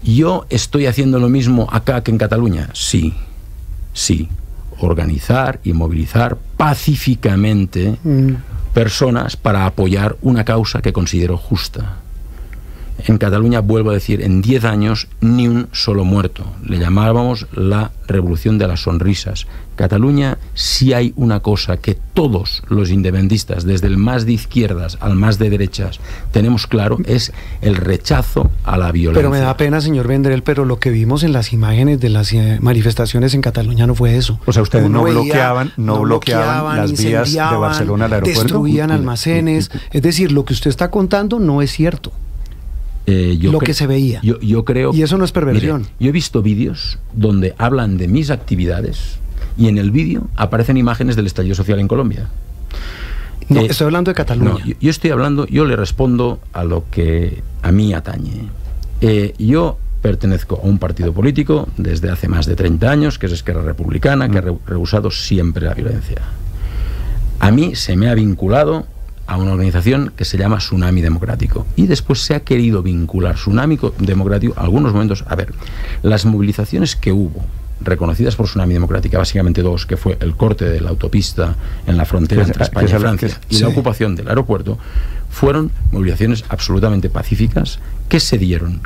¿yo estoy haciendo lo mismo acá que en Cataluña? Sí. Organizar y movilizar pacíficamente personas para apoyar una causa que considero justa. En Cataluña, vuelvo a decir, en 10 años ni un solo muerto. Le llamábamos la revolución de las sonrisas. Cataluña, sí hay una cosa que todos los independentistas, desde el más de izquierdas al más de derechas, tenemos claro, es el rechazo a la violencia. Pero me da pena, señor Vendrell, pero lo que vimos en las imágenes de las manifestaciones en Cataluña no fue eso. O sea, ustedes no bloqueaban las vías de Barcelona al aeropuerto. Destruían almacenes. Es decir, lo que usted está contando no es cierto. Lo que se veía. Yo creo. Y eso no es perversión. Mire, yo he visto vídeos donde hablan de mis actividades y en el vídeo aparecen imágenes del estallido social en Colombia. No, estoy hablando de Cataluña. No, yo estoy hablando, yo le respondo a lo que a mí atañe. Yo pertenezco a un partido político desde hace más de 30 años, que es Esquerra Republicana, que ha rehusado siempre la violencia. A mí se me ha vinculado a una organización que se llama Tsunami Democrático, y después se ha querido vincular Tsunami Democrático a algunos momentos. A ver, las movilizaciones que hubo reconocidas por Tsunami Democrática, básicamente dos, que fue el corte de la autopista en la frontera entre España y Francia y la ocupación del aeropuerto, fueron movilizaciones absolutamente pacíficas que se dieron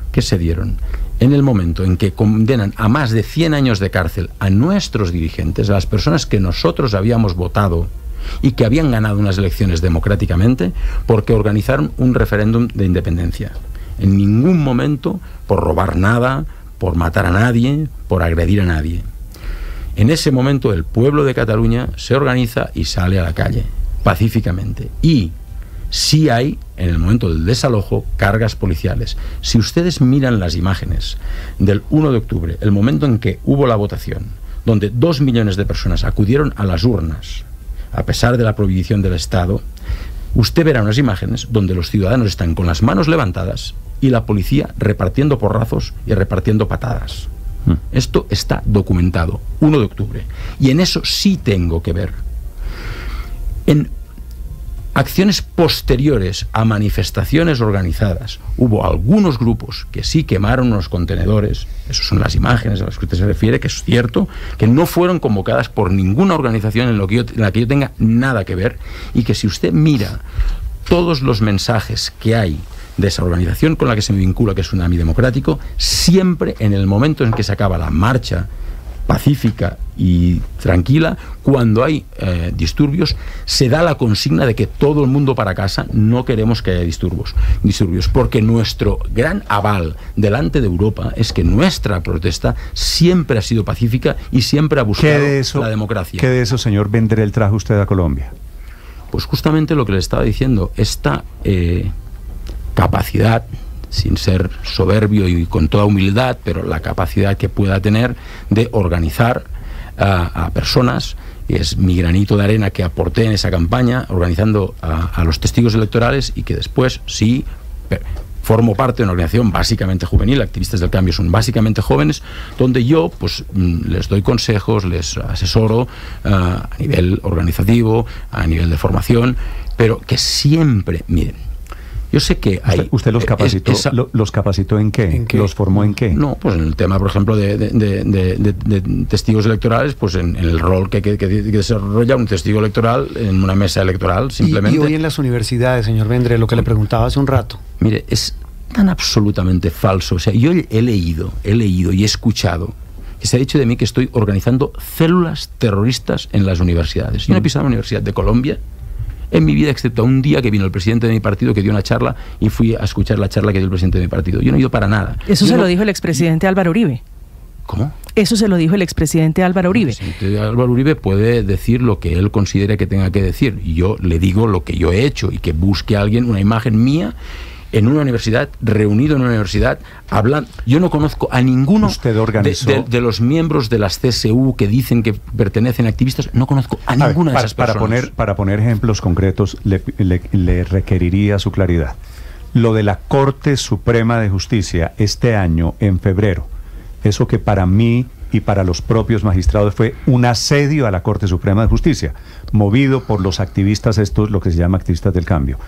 en el momento en que condenan a más de 100 años de cárcel a nuestros dirigentes, a las personas que nosotros habíamos votado y que habían ganado unas elecciones democráticamente porque organizaron un referéndum de independencia. En ningún momento por robar nada, por matar a nadie, por agredir a nadie. En ese momento el pueblo de Cataluña se organiza y sale a la calle, pacíficamente. Y sí hay, en el momento del desalojo, cargas policiales. Si ustedes miran las imágenes del 1 de octubre, el momento en que hubo la votación, donde 2 millones de personas acudieron a las urnas, a pesar de la prohibición del Estado, usted verá unas imágenes donde los ciudadanos están con las manos levantadas y la policía repartiendo porrazos y repartiendo patadas. Esto está documentado, 1 de octubre. Y en eso sí tengo que ver. En acciones posteriores a manifestaciones organizadas, hubo algunos grupos que sí quemaron unos contenedores. Esas son las imágenes a las que usted se refiere, que es cierto, que no fueron convocadas por ninguna organización en la que yo tenga nada que ver, y que si usted mira todos los mensajes que hay de esa organización con la que se me vincula, que es Tsunami Democrático, siempre en el momento en que se acaba la marcha pacífica y tranquila, cuando hay disturbios, se da la consigna de que todo el mundo para casa, no queremos que haya disturbios, porque nuestro gran aval delante de Europa es que nuestra protesta siempre ha sido pacífica y siempre ha buscado la democracia. ¿Qué de eso, señor Vendrell, trajo usted a Colombia? Pues justamente lo que le estaba diciendo, esta capacidad, sin ser soberbio y con toda humildad, pero la capacidad que pueda tener de organizar a personas, y es mi granito de arena que aporté en esa campaña, organizando a los testigos electorales, y que después sí formo parte de una organización básicamente juvenil. Activistas del Cambio son básicamente jóvenes, donde yo pues les doy consejos, les asesoro a nivel organizativo, a nivel de formación, pero que siempre, miren, yo sé que hay... ¿Usted los capacitó? ¿Los capacitó en qué? ¿Los formó en qué? No, pues en el tema, por ejemplo, de testigos electorales, pues en el rol que desarrolla un testigo electoral en una mesa electoral, simplemente. Y hoy en las universidades, señor Vendrell, lo que le preguntaba hace un rato. Mire, es tan absolutamente falso. O sea, yo he leído y he escuchado que se ha dicho de mí que estoy organizando células terroristas en las universidades. Yo no he pisado una universidad de Colombia en mi vida, excepto un día que vino el presidente de mi partido, que dio una charla, y fui a escuchar la charla que dio el presidente de mi partido. Yo no he ido para nada. Eso se lo dijo el expresidente Álvaro Uribe. ¿Cómo? Eso se lo dijo el expresidente Álvaro Uribe. El presidente Álvaro Uribe puede decir lo que él considere que tenga que decir, y yo le digo lo que yo he hecho, y que busque a alguien una imagen mía en una universidad, reunido en una universidad, hablando. Yo no conozco a ninguno de los miembros de las CSU que dicen que pertenecen a activistas. No conozco a ninguna de esas personas. Para poner ejemplos concretos, le requeriría su claridad. Lo de la Corte Suprema de Justicia este año, en febrero, eso que para mí y para los propios magistrados fue un asedio a la Corte Suprema de Justicia, movido por los activistas estos, lo que se llama activistas del cambio.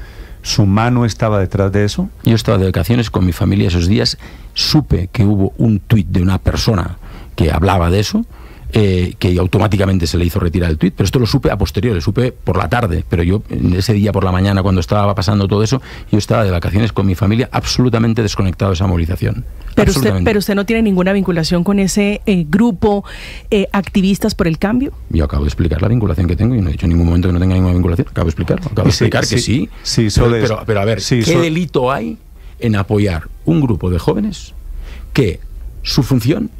¿Su mano estaba detrás de eso? Yo estaba de vacaciones con mi familia esos días, supe que hubo un tuit de una persona que hablaba de eso, que automáticamente se le hizo retirar el tuit, pero esto lo supe a posteriori, supe por la tarde, pero yo ese día por la mañana, cuando estaba pasando todo eso, yo estaba de vacaciones con mi familia, absolutamente desconectado de esa movilización. Pero usted no tiene ninguna vinculación con ese grupo activistas por el cambio. Yo acabo de explicar la vinculación que tengo y no he dicho en ningún momento que no tenga ninguna vinculación. Acabo de explicarlo. Acabo de explicar que sí. Pero a ver, ¿qué delito hay en apoyar un grupo de jóvenes que su función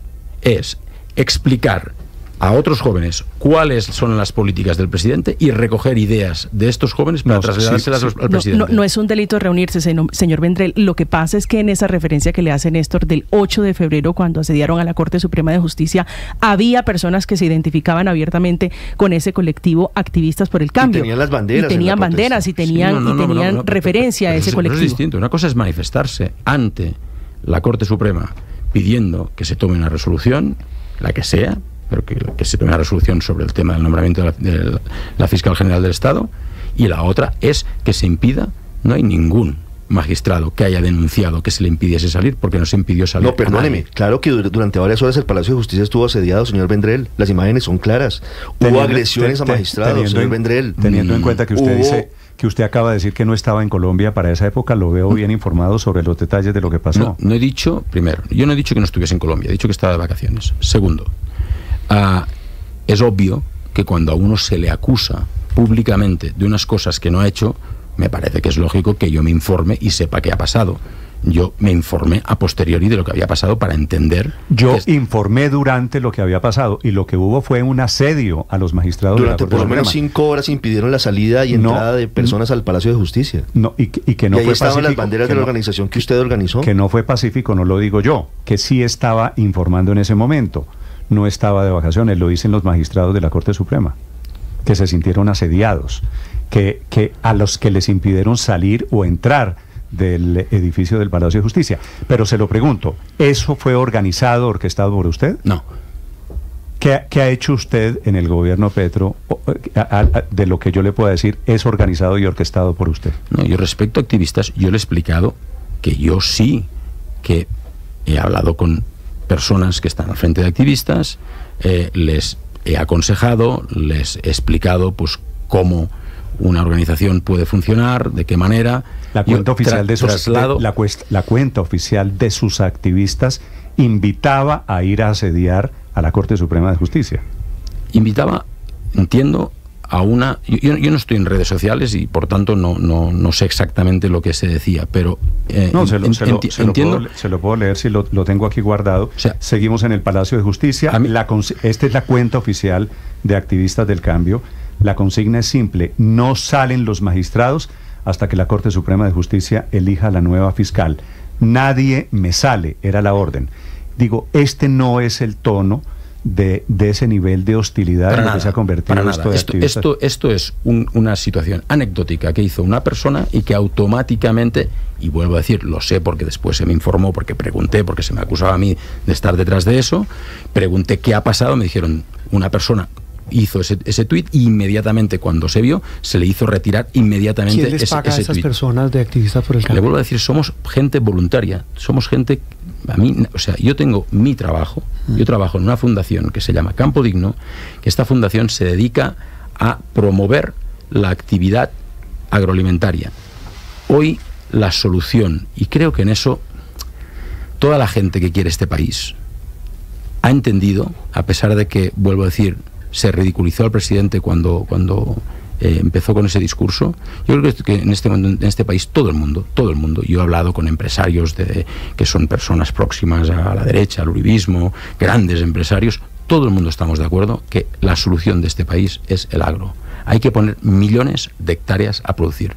es explicar a otros jóvenes cuáles son las políticas del presidente y recoger ideas de estos jóvenes para trasladárselas al presidente? No es un delito reunirse, señor Vendrell. Lo que pasa es que en esa referencia que le hace Néstor del 8 de febrero, cuando asediaron a la Corte Suprema de Justicia, había personas que se identificaban abiertamente con ese colectivo Activistas por el Cambio. Y tenían las banderas. Y tenían banderas y tenían referencia a ese colectivo. Pero es distinto. Una cosa es manifestarse ante la Corte Suprema pidiendo que se tome una resolución, la que sea, pero que se tome una resolución sobre el tema del nombramiento de la fiscal general del Estado, y la otra es que se impida, no hay ningún magistrado que haya denunciado que se le impidiese salir, porque no se impidió salir. No, perdóneme, claro que durante varias horas el Palacio de Justicia estuvo asediado, señor Vendrell. Las imágenes son claras. Hubo agresiones a magistrados, señor Vendrell. Teniendo en cuenta que usted dice que usted acaba de decir que no estaba en Colombia para esa época, lo veo bien informado sobre los detalles de lo que pasó. No he dicho, primero, yo no he dicho que no estuviese en Colombia, he dicho que estaba de vacaciones. Segundo, es obvio que cuando a uno se le acusa públicamente de unas cosas que no ha hecho, me parece que es lógico que yo me informe y sepa qué ha pasado. Yo me informé a posteriori de lo que había pasado para entender. Yo informé durante lo que había pasado, y lo que hubo fue un asedio a los magistrados. Durante por lo menos 5 horas impidieron la salida y entrada de personas al Palacio de Justicia. Y que no ahí fue estaban pacífico, las banderas de la organización que usted organizó. Que no fue pacífico, no lo digo yo, que sí estaba informando en ese momento. No estaba de vacaciones, lo dicen los magistrados de la Corte Suprema, que se sintieron asediados, que a los que les impidieron salir o entrar del edificio del Palacio de Justicia. Pero se lo pregunto, ¿eso fue organizado, orquestado por usted? No. ¿Qué ha hecho usted en el gobierno Petro de lo que yo le pueda decir es organizado y orquestado por usted? No, yo respecto a activistas, yo le he explicado que yo sí que he hablado con personas que están al frente de activistas, les he aconsejado, les he explicado pues cómo una organización puede funcionar, de qué manera. La cuenta oficial de esos la cuenta oficial de sus activistas invitaba a ir a asediar a la Corte Suprema de Justicia. Invitaba, entiendo, a una... Yo no estoy en redes sociales y por tanto no sé exactamente lo que se decía, pero entiendo... Se lo puedo leer si lo tengo aquí guardado. O sea, seguimos en el Palacio de Justicia. Esta es la cuenta oficial de Activistas del Cambio. La consigna es simple: no salen los magistrados hasta que la Corte Suprema de Justicia elija la nueva fiscal. Nadie me sale, era la orden. Digo, este no es el tono de ese nivel de hostilidad en lo que se ha convertido esto de activistas. Esto es una situación anecdótica que hizo una persona y que automáticamente, y vuelvo a decir, lo sé porque después se me informó, porque pregunté, porque se me acusaba a mí de estar detrás de eso, pregunté qué ha pasado, me dijeron, una persona hizo ese tuit y inmediatamente cuando se vio se le hizo retirar inmediatamente ¿Quién les paga a esas personas de Activistas por el Cambio? Le vuelvo a decir, somos gente voluntaria, somos gente, a mí, o sea, yo tengo mi trabajo, yo trabajo en una fundación que se llama Campo Digno, que esta fundación se dedica a promover la actividad agroalimentaria. Hoy la solución, y creo que en eso toda la gente que quiere este país ha entendido, a pesar de que, vuelvo a decir, se ridiculizó al presidente cuando empezó con ese discurso. Yo creo que en este país todo el mundo, yo he hablado con empresarios que son personas próximas a la derecha, al uribismo, grandes empresarios, todo el mundo estamos de acuerdo que la solución de este país es el agro. Hay que poner millones de hectáreas a producir.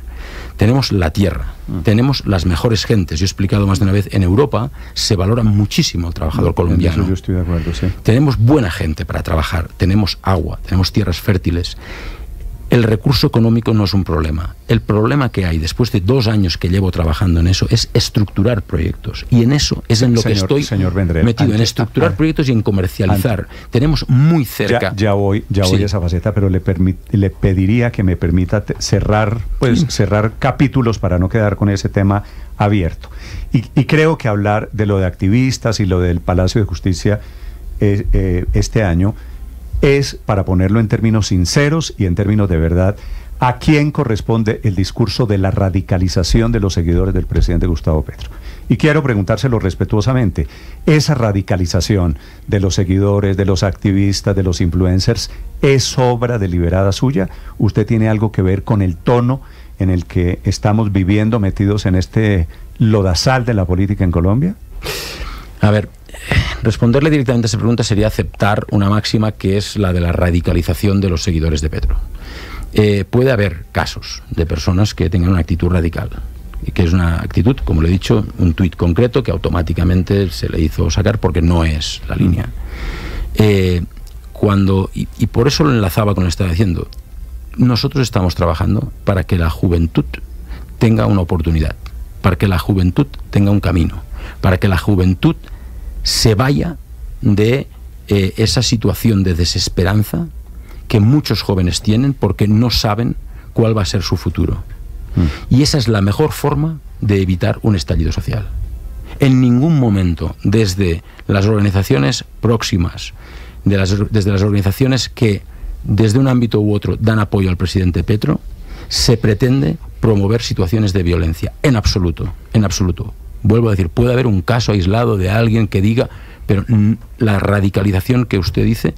Tenemos la tierra, tenemos las mejores gentes. Yo he explicado más de una vez, en Europa se valora muchísimo el trabajador colombiano. Eso yo estoy de acuerdo, sí. Tenemos buena gente para trabajar, tenemos agua, tenemos tierras fértiles. El recurso económico no es un problema. El problema que hay después de 2 años que llevo trabajando en eso es estructurar proyectos. Y en eso es en lo que estoy metido, en estructurar proyectos y en comercializar. Tenemos muy cerca... Ya voy a esa faceta, pero le pediría que me permita cerrar capítulos para no quedar con ese tema abierto. Y creo que hablar de lo de activistas y lo del Palacio de Justicia este año es, para ponerlo en términos sinceros y en términos de verdad, a quién corresponde el discurso de la radicalización de los seguidores del presidente Gustavo Petro. Y quiero preguntárselo respetuosamente, ¿esa radicalización de los seguidores, de los activistas, de los influencers, es obra deliberada suya? ¿Usted tiene algo que ver con el tono en el que estamos viviendo, metidos en este lodazal de la política en Colombia? A ver, responderle directamente a esa pregunta sería aceptar una máxima que es la de la radicalización de los seguidores de Petro. Puede haber casos de personas que tengan una actitud radical, que es una actitud, como le he dicho, un tuit concreto que automáticamente se le hizo sacar porque no es la línea. Y por eso lo enlazaba con lo que estaba diciendo. Nosotros estamos trabajando para que la juventud tenga una oportunidad, para que la juventud tenga un camino, para que la juventud se vaya de esa situación de desesperanza que muchos jóvenes tienen porque no saben cuál va a ser su futuro. Y esa es la mejor forma de evitar un estallido social. En ningún momento, desde las organizaciones próximas, desde las organizaciones que desde un ámbito u otro dan apoyo al presidente Petro, se pretende promover situaciones de violencia. En absoluto, en absoluto. Vuelvo a decir, puede haber un caso aislado de alguien que diga, pero la radicalización que usted dice,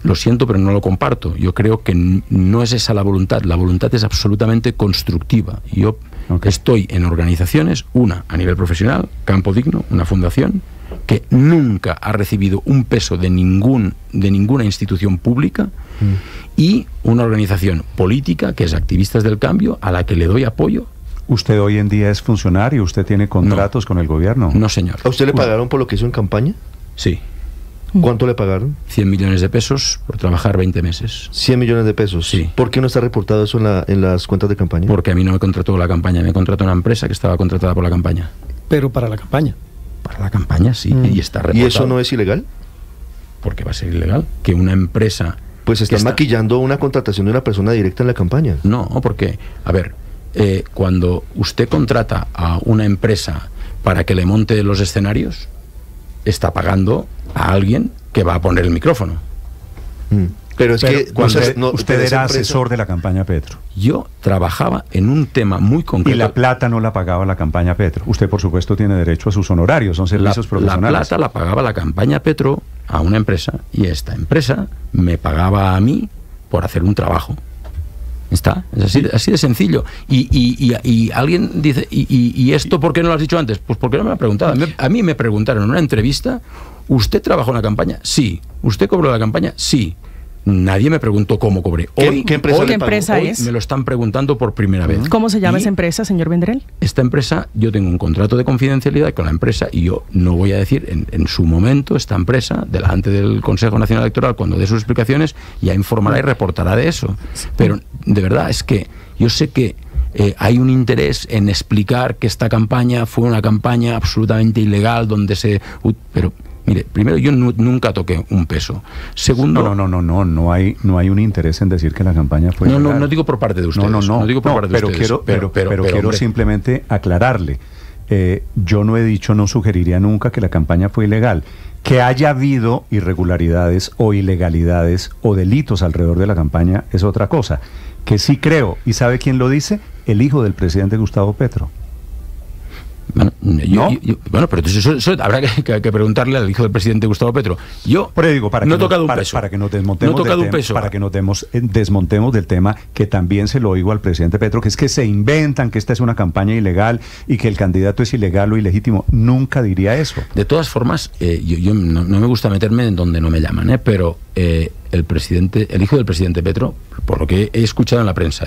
lo siento, pero no lo comparto. Yo creo que no es esa la voluntad es absolutamente constructiva. Yo estoy en organizaciones, una a nivel profesional, Campo Digno, una fundación, que nunca ha recibido un peso de ninguna institución pública, y una organización política, que es Activistas del Cambio, a la que le doy apoyo. ¿Usted hoy en día es funcionario? ¿Usted tiene contratos con el gobierno? No, señor. ¿A usted le pagaron por lo que hizo en campaña? Sí. ¿Cuánto le pagaron? 100 millones de pesos por trabajar 20 meses. 100 millones de pesos. Sí. ¿Por qué no está reportado eso en las cuentas de campaña? Porque a mí no me contrató la campaña, me contrató una empresa que estaba contratada por la campaña. Pero para la campaña. Para la campaña, sí, y está reportado. ¿Y eso no es ilegal? ¿Por qué va a ser ilegal? Que una empresa... Pues están maquillando una contratación de una persona directa en la campaña. No, porque, a ver, cuando usted contrata a una empresa para que le monte los escenarios, está pagando a alguien que va a poner el micrófono. Pero es que usted era asesor de la campaña Petro. Yo trabajaba en un tema muy concreto. Y la plata no la pagaba la campaña Petro. Usted, por supuesto, tiene derecho a sus honorarios, son servicios profesionales. La plata la pagaba la campaña Petro a una empresa, y esta empresa me pagaba a mí por hacer un trabajo. Está, es así de sencillo. Y alguien dice, ¿y esto por qué no lo has dicho antes? Pues porque no me lo ha preguntado. A mí me preguntaron en una entrevista, ¿usted trabajó en la campaña? Sí. ¿Usted cobró la campaña? Sí. Nadie me preguntó cómo cobré. ¿Qué empresa es? Me lo están preguntando por primera vez. ¿Cómo se llama esa empresa, señor Vendrell? Esta empresa, yo tengo un contrato de confidencialidad con la empresa, y yo no voy a decir en su momento, esta empresa, delante del Consejo Nacional Electoral, cuando dé sus explicaciones, ya informará y reportará de eso. Pero de verdad es que yo sé que hay un interés en explicar que esta campaña fue una campaña absolutamente ilegal, donde pero mire, primero, yo nunca toqué un peso. Segundo... No hay un interés en decir que la campaña fue ilegal. No digo por parte de ustedes. No digo por parte de ustedes. Pero quiero simplemente aclararle. Yo no he dicho, no sugeriría nunca que la campaña fue ilegal. Que haya habido irregularidades o ilegalidades o delitos alrededor de la campaña es otra cosa. Que sí creo, ¿y sabe quién lo dice? El hijo del presidente Gustavo Petro. Bueno, pero eso habrá que preguntarle al hijo del presidente Gustavo Petro. Yo no he tocado un peso. Para que nos desmontemos del tema, que también se lo oigo al presidente Petro, que es que se inventan que esta es una campaña ilegal y que el candidato es ilegal o ilegítimo. Nunca diría eso. De todas formas, yo no me gusta meterme en donde no me llaman, pero el hijo del presidente Petro, por lo que he escuchado en la prensa,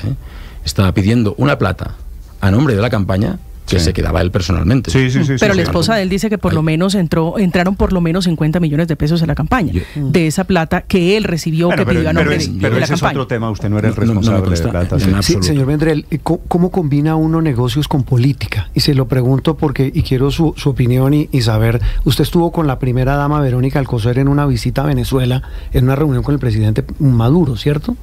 estaba pidiendo una plata a nombre de la campaña que se quedaba él personalmente. Pero la esposa de él dice que por lo menos entraron por lo menos 50 millones de pesos en la campaña, de esa plata que él recibió, que pidió a nombre de la campaña. Pero ese es otro tema, usted no era el responsable de plata. Sí, señor Vendrell, ¿cómo combina uno negocios con política? Y se lo pregunto porque, y quiero su opinión y saber, usted estuvo con la primera dama Verónica Alcocer en una visita a Venezuela, en una reunión con el presidente Maduro, ¿cierto?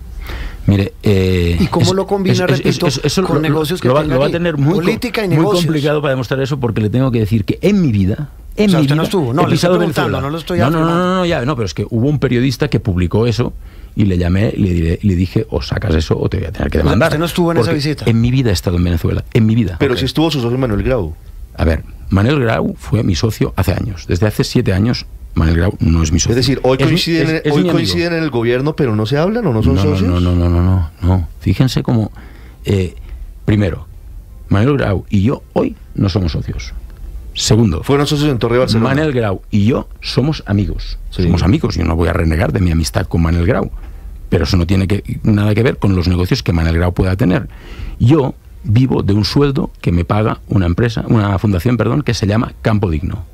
Mire, ¿y cómo lo combina, repito, con negocios que lo va a tener política y muy negocios? Complicado para demostrar eso, porque le tengo que decir que en mi vida... usted no estuvo, le estoy preguntando, no lo estoy afirmando. Pero es que hubo un periodista que publicó eso y le llamé y le dije, o sacas eso o te voy a tener que demandar. ¿Usted no estuvo en esa visita? En mi vida he estado en Venezuela, en mi vida. Pero si estuvo su socio Manuel Grau. A ver, Manuel Grau fue mi socio hace años. Desde hace 7 años Manuel Grau no es mi socio. Es decir, hoy coinciden en el gobierno, pero no se hablan o no son socios. No. Fíjense cómo, primero, Manuel Grau y yo hoy no somos socios. Segundo, fueron socios en Torre Barcelona. Manuel Grau y yo somos amigos. Sí. Somos amigos, yo no voy a renegar de mi amistad con Manuel Grau, pero eso no tiene nada que ver con los negocios que Manuel Grau pueda tener. Yo vivo de un sueldo que me paga una fundación, que se llama Campo Digno.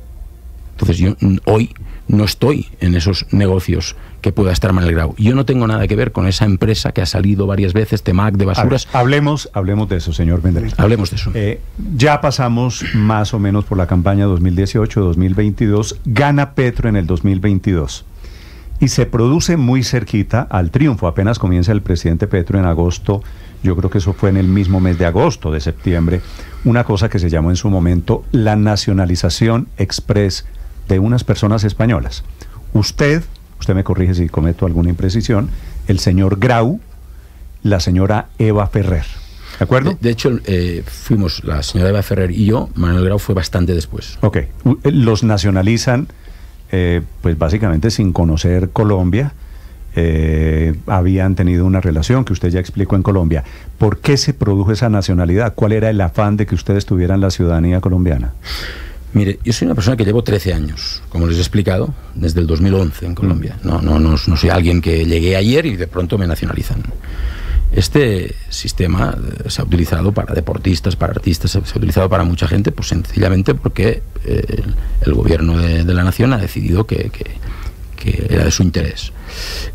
Entonces yo hoy no estoy en esos negocios que pueda estar Manuel Grau. Yo no tengo nada que ver con esa empresa que ha salido varias veces, Temac, de basuras. Hablemos de eso, señor Vendrell. Hablemos de eso. Ya pasamos más o menos por la campaña 2018-2022. Gana Petro en el 2022. Y se produce muy cerquita al triunfo. Apenas comienza el presidente Petro en agosto. yo creo que eso fue en el mismo mes de agosto, de septiembre, una cosa que se llamó en su momento la nacionalización express de unas personas españolas. Usted me corrige si cometo alguna imprecisión, el señor Grau, la señora Eva Ferrer. ¿De acuerdo? De hecho, fuimos la señora Eva Ferrer y yo, Manuel Grau fue bastante después. Ok, los nacionalizan, pues básicamente sin conocer Colombia, habían tenido una relación que usted ya explicó en Colombia. ¿Por qué se produjo esa nacionalidad? ¿Cuál era el afán de que ustedes tuvieran la ciudadanía colombiana? Mire, yo soy una persona que llevo 13 años, como les he explicado, desde el 2011 en Colombia. No soy alguien que llegué ayer y de pronto me nacionalizan. Este sistema se ha utilizado para deportistas, para artistas, se ha utilizado para mucha gente, pues sencillamente porque el gobierno de la nación ha decidido que era de su interés.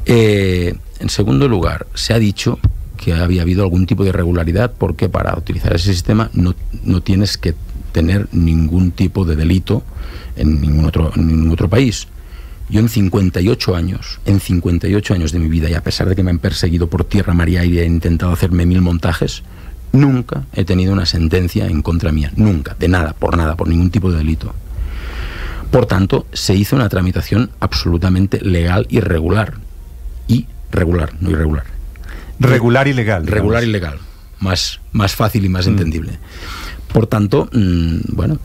En segundo lugar, se ha dicho que había habido algún tipo de irregularidad porque para utilizar ese sistema no tienes que tener ningún tipo de delito en ningún otro país. Yo en 58 años de mi vida, y a pesar de que me han perseguido por tierra, mar y aire y he intentado hacerme 1000 montajes, nunca he tenido una sentencia en contra mía, nunca, de nada, por ningún tipo de delito. Por tanto, se hizo una tramitación absolutamente legal y regular. Y regular, no irregular. Regular y legal. Regular y legal. Más fácil y más entendible. Por tanto, no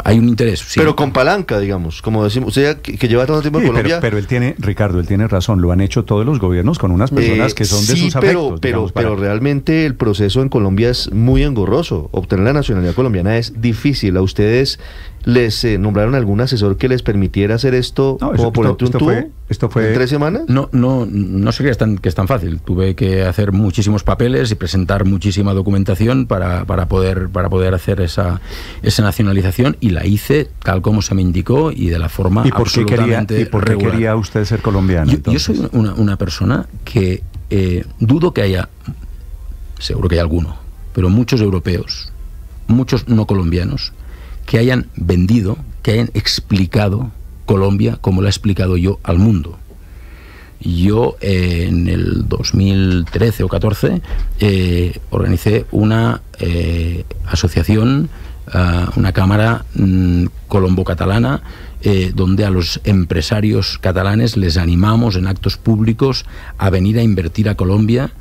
hay un interés. Sí. Pero con palanca, digamos, como decimos, usted que lleva tanto tiempo en Colombia. Pero Ricardo, él tiene razón, lo han hecho todos los gobiernos con unas personas que son de sus afectos. Pero realmente el proceso en Colombia es muy engorroso. Obtener la nacionalidad colombiana es difícil. ¿A ustedes les nombraron algún asesor que les permitiera hacer esto como por entre un tubo? ¿Esto fue en 3 semanas? No sé que es tan fácil. Tuve que hacer muchísimos papeles y presentar muchísima documentación para poder hacer esa nacionalización, y la hice tal como se me indicó y de la forma absolutamente ¿Y por qué quería usted ser colombiano? Yo soy una persona que dudo que haya, seguro que hay alguno, pero muchos europeos, muchos no colombianos, que hayan vendido, que hayan explicado Colombia como la he explicado yo al mundo. Yo en el 2013 o 14 organicé una asociación, una cámara colombo-catalana, donde a los empresarios catalanes les animamos en actos públicos a venir a invertir a Colombia,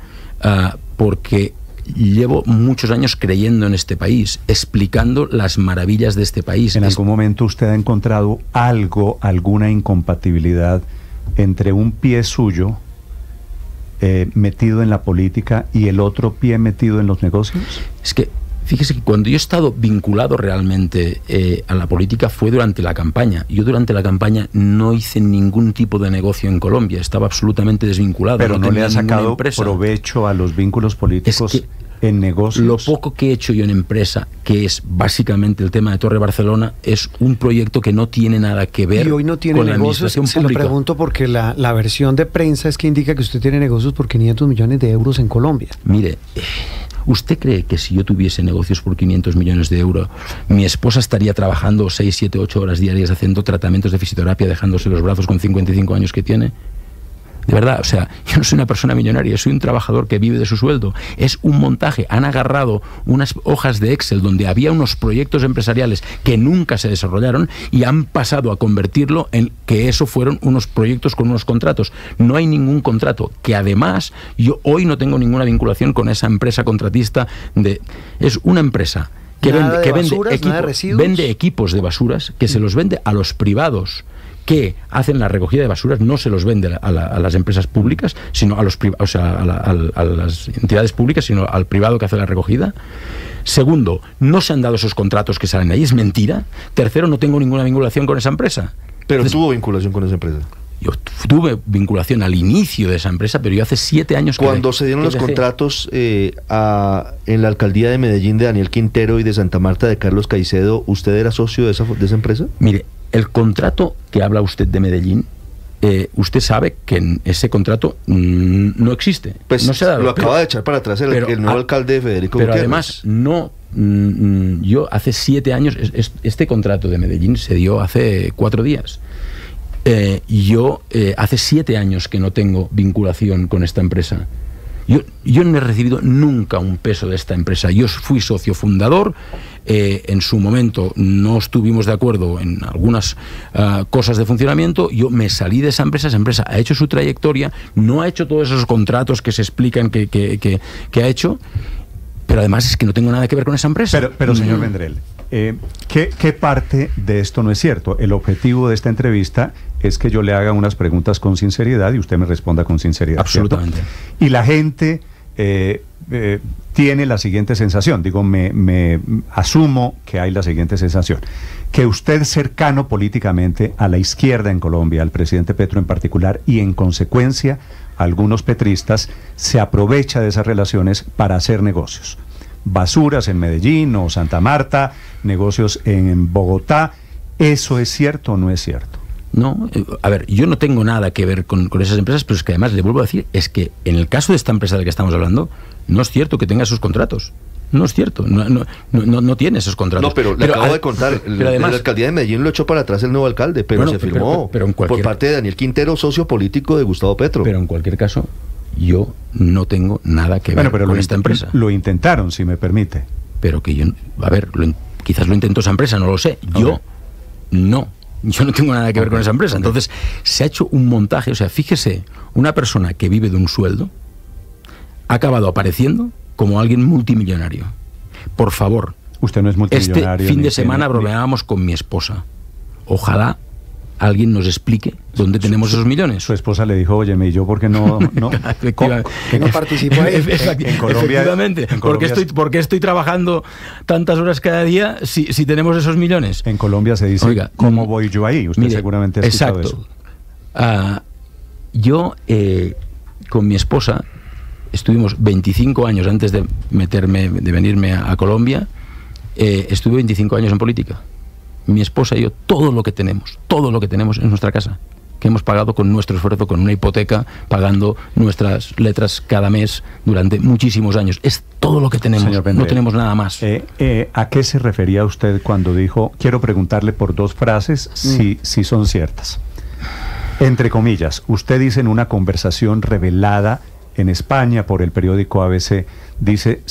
porque llevo muchos años creyendo en este país, explicando las maravillas de este país. ¿En algún momento usted ha encontrado alguna incompatibilidad entre un pie suyo metido en la política y el otro pie metido en los negocios? Es que, fíjese que cuando yo he estado vinculado realmente a la política fue durante la campaña. Yo durante la campaña no hice ningún tipo de negocio en Colombia, estaba absolutamente desvinculado. Pero no le ha sacado provecho a los vínculos políticos en negocios. Lo poco que he hecho yo en empresa, que es básicamente el tema de Torre Barcelona, es un proyecto que no tiene nada que ver y hoy no tiene con la negocios. administración pública. Se lo pregunto porque la versión de prensa es que indica que usted tiene negocios por 500 millones de euros en Colombia. Mire, ¿usted cree que si yo tuviese negocios por 500 millones de euros, mi esposa estaría trabajando 6, 7, 8 horas diarias haciendo tratamientos de fisioterapia, dejándose los brazos con 55 años que tiene? De verdad, o sea, yo no soy una persona millonaria, soy un trabajador que vive de su sueldo. Es un montaje. Han agarrado unas hojas de Excel donde había unos proyectos empresariales que nunca se desarrollaron y han pasado a convertirlo en que eso fueron unos proyectos con unos contratos. No hay ningún contrato, que además yo hoy no tengo ninguna vinculación con esa empresa contratista. Es una empresa que vende equipos de basuras, que se los vende a los privados que hacen la recogida de basuras, no se los vende a las empresas públicas, sino a las entidades públicas, sino al privado que hace la recogida. Segundo, no se han dado esos contratos que salen ahí, es mentira. Tercero, no tengo ninguna vinculación con esa empresa. Pero tuvo vinculación con esa empresa. Yo tuve vinculación al inicio de esa empresa, pero yo hace 7 años que... Cuando se dieron los contratos en la alcaldía de Medellín de Daniel Quintero y de Santa Marta de Carlos Caicedo, ¿usted era socio de esa empresa? Mire, el contrato que habla usted de Medellín, usted sabe que en ese contrato no existe. Pues no se ha dado, lo acaba de echar para atrás el nuevo alcalde Federico Pero Gutiérrez. Además, yo hace 7 años, este contrato de Medellín se dio hace 4 días. Yo hace 7 años que no tengo vinculación con esta empresa. Yo no he recibido nunca un peso de esta empresa. Yo fui socio fundador. En su momento no estuvimos de acuerdo en algunas cosas de funcionamiento. Yo me salí de esa empresa ha hecho su trayectoria, no ha hecho todos esos contratos que se explican que ha hecho, pero además es que no tengo nada que ver con esa empresa. Pero señor Vendrell, ¿qué parte de esto no es cierto? El objetivo de esta entrevista es que yo le haga unas preguntas con sinceridad y usted me responda con sinceridad. Absolutamente. ¿Cierto? Y la gente tiene la siguiente sensación, me asumo que hay la siguiente sensación, que usted, cercano políticamente a la izquierda en Colombia, al presidente Petro en particular, y en consecuencia algunos petristas, se aprovecha de esas relaciones para hacer negocios. Basuras en Medellín o Santa Marta, negocios en Bogotá. ¿Eso es cierto o no es cierto? No, a ver, yo no tengo nada que ver con esas empresas, pero es que además le vuelvo a decir, es que en el caso de esta empresa de la que estamos hablando, no es cierto que tenga esos contratos. No es cierto, no tiene esos contratos. No, pero le acabo de contar, además, la alcaldía de Medellín lo echó para atrás el nuevo alcalde, pero se firmó por parte de Daniel Quintero, socio político de Gustavo Petro. Pero en cualquier caso, yo no tengo nada que ver con esta empresa. Lo intentaron, si me permite. Pero que yo, a ver, quizás lo intentó esa empresa, no lo sé. Yo no tengo nada que ver con esa empresa. Entonces, se ha hecho un montaje, o sea, fíjese, una persona que vive de un sueldo ha acabado apareciendo como alguien multimillonario. Por favor. Usted no es multimillonario. Este fin de semana bromeábamos con mi esposa. Ojalá alguien nos explique dónde tenemos esos millones. Su esposa le dijo, óyeme, ¿y yo por qué no participo ahí? En Colombia, efectivamente. ¿Por qué estoy trabajando tantas horas cada día si tenemos esos millones? En Colombia se dice, oiga, ¿cómo voy yo ahí? Usted seguramente ha escuchado eso. Yo, con mi esposa, estuvimos 25 años antes de venirme a Colombia, estuve 25 años en política. Mi esposa y yo, todo lo que tenemos en nuestra casa, que hemos pagado con nuestro esfuerzo, con una hipoteca, pagando nuestras letras cada mes durante muchísimos años. Es todo lo que tenemos, no tenemos nada más. ¿A qué se refería usted cuando dijo, quiero preguntarle por dos frases si son ciertas? Entre comillas, usted dice en una conversación revelada en España por el periódico ABC, dice...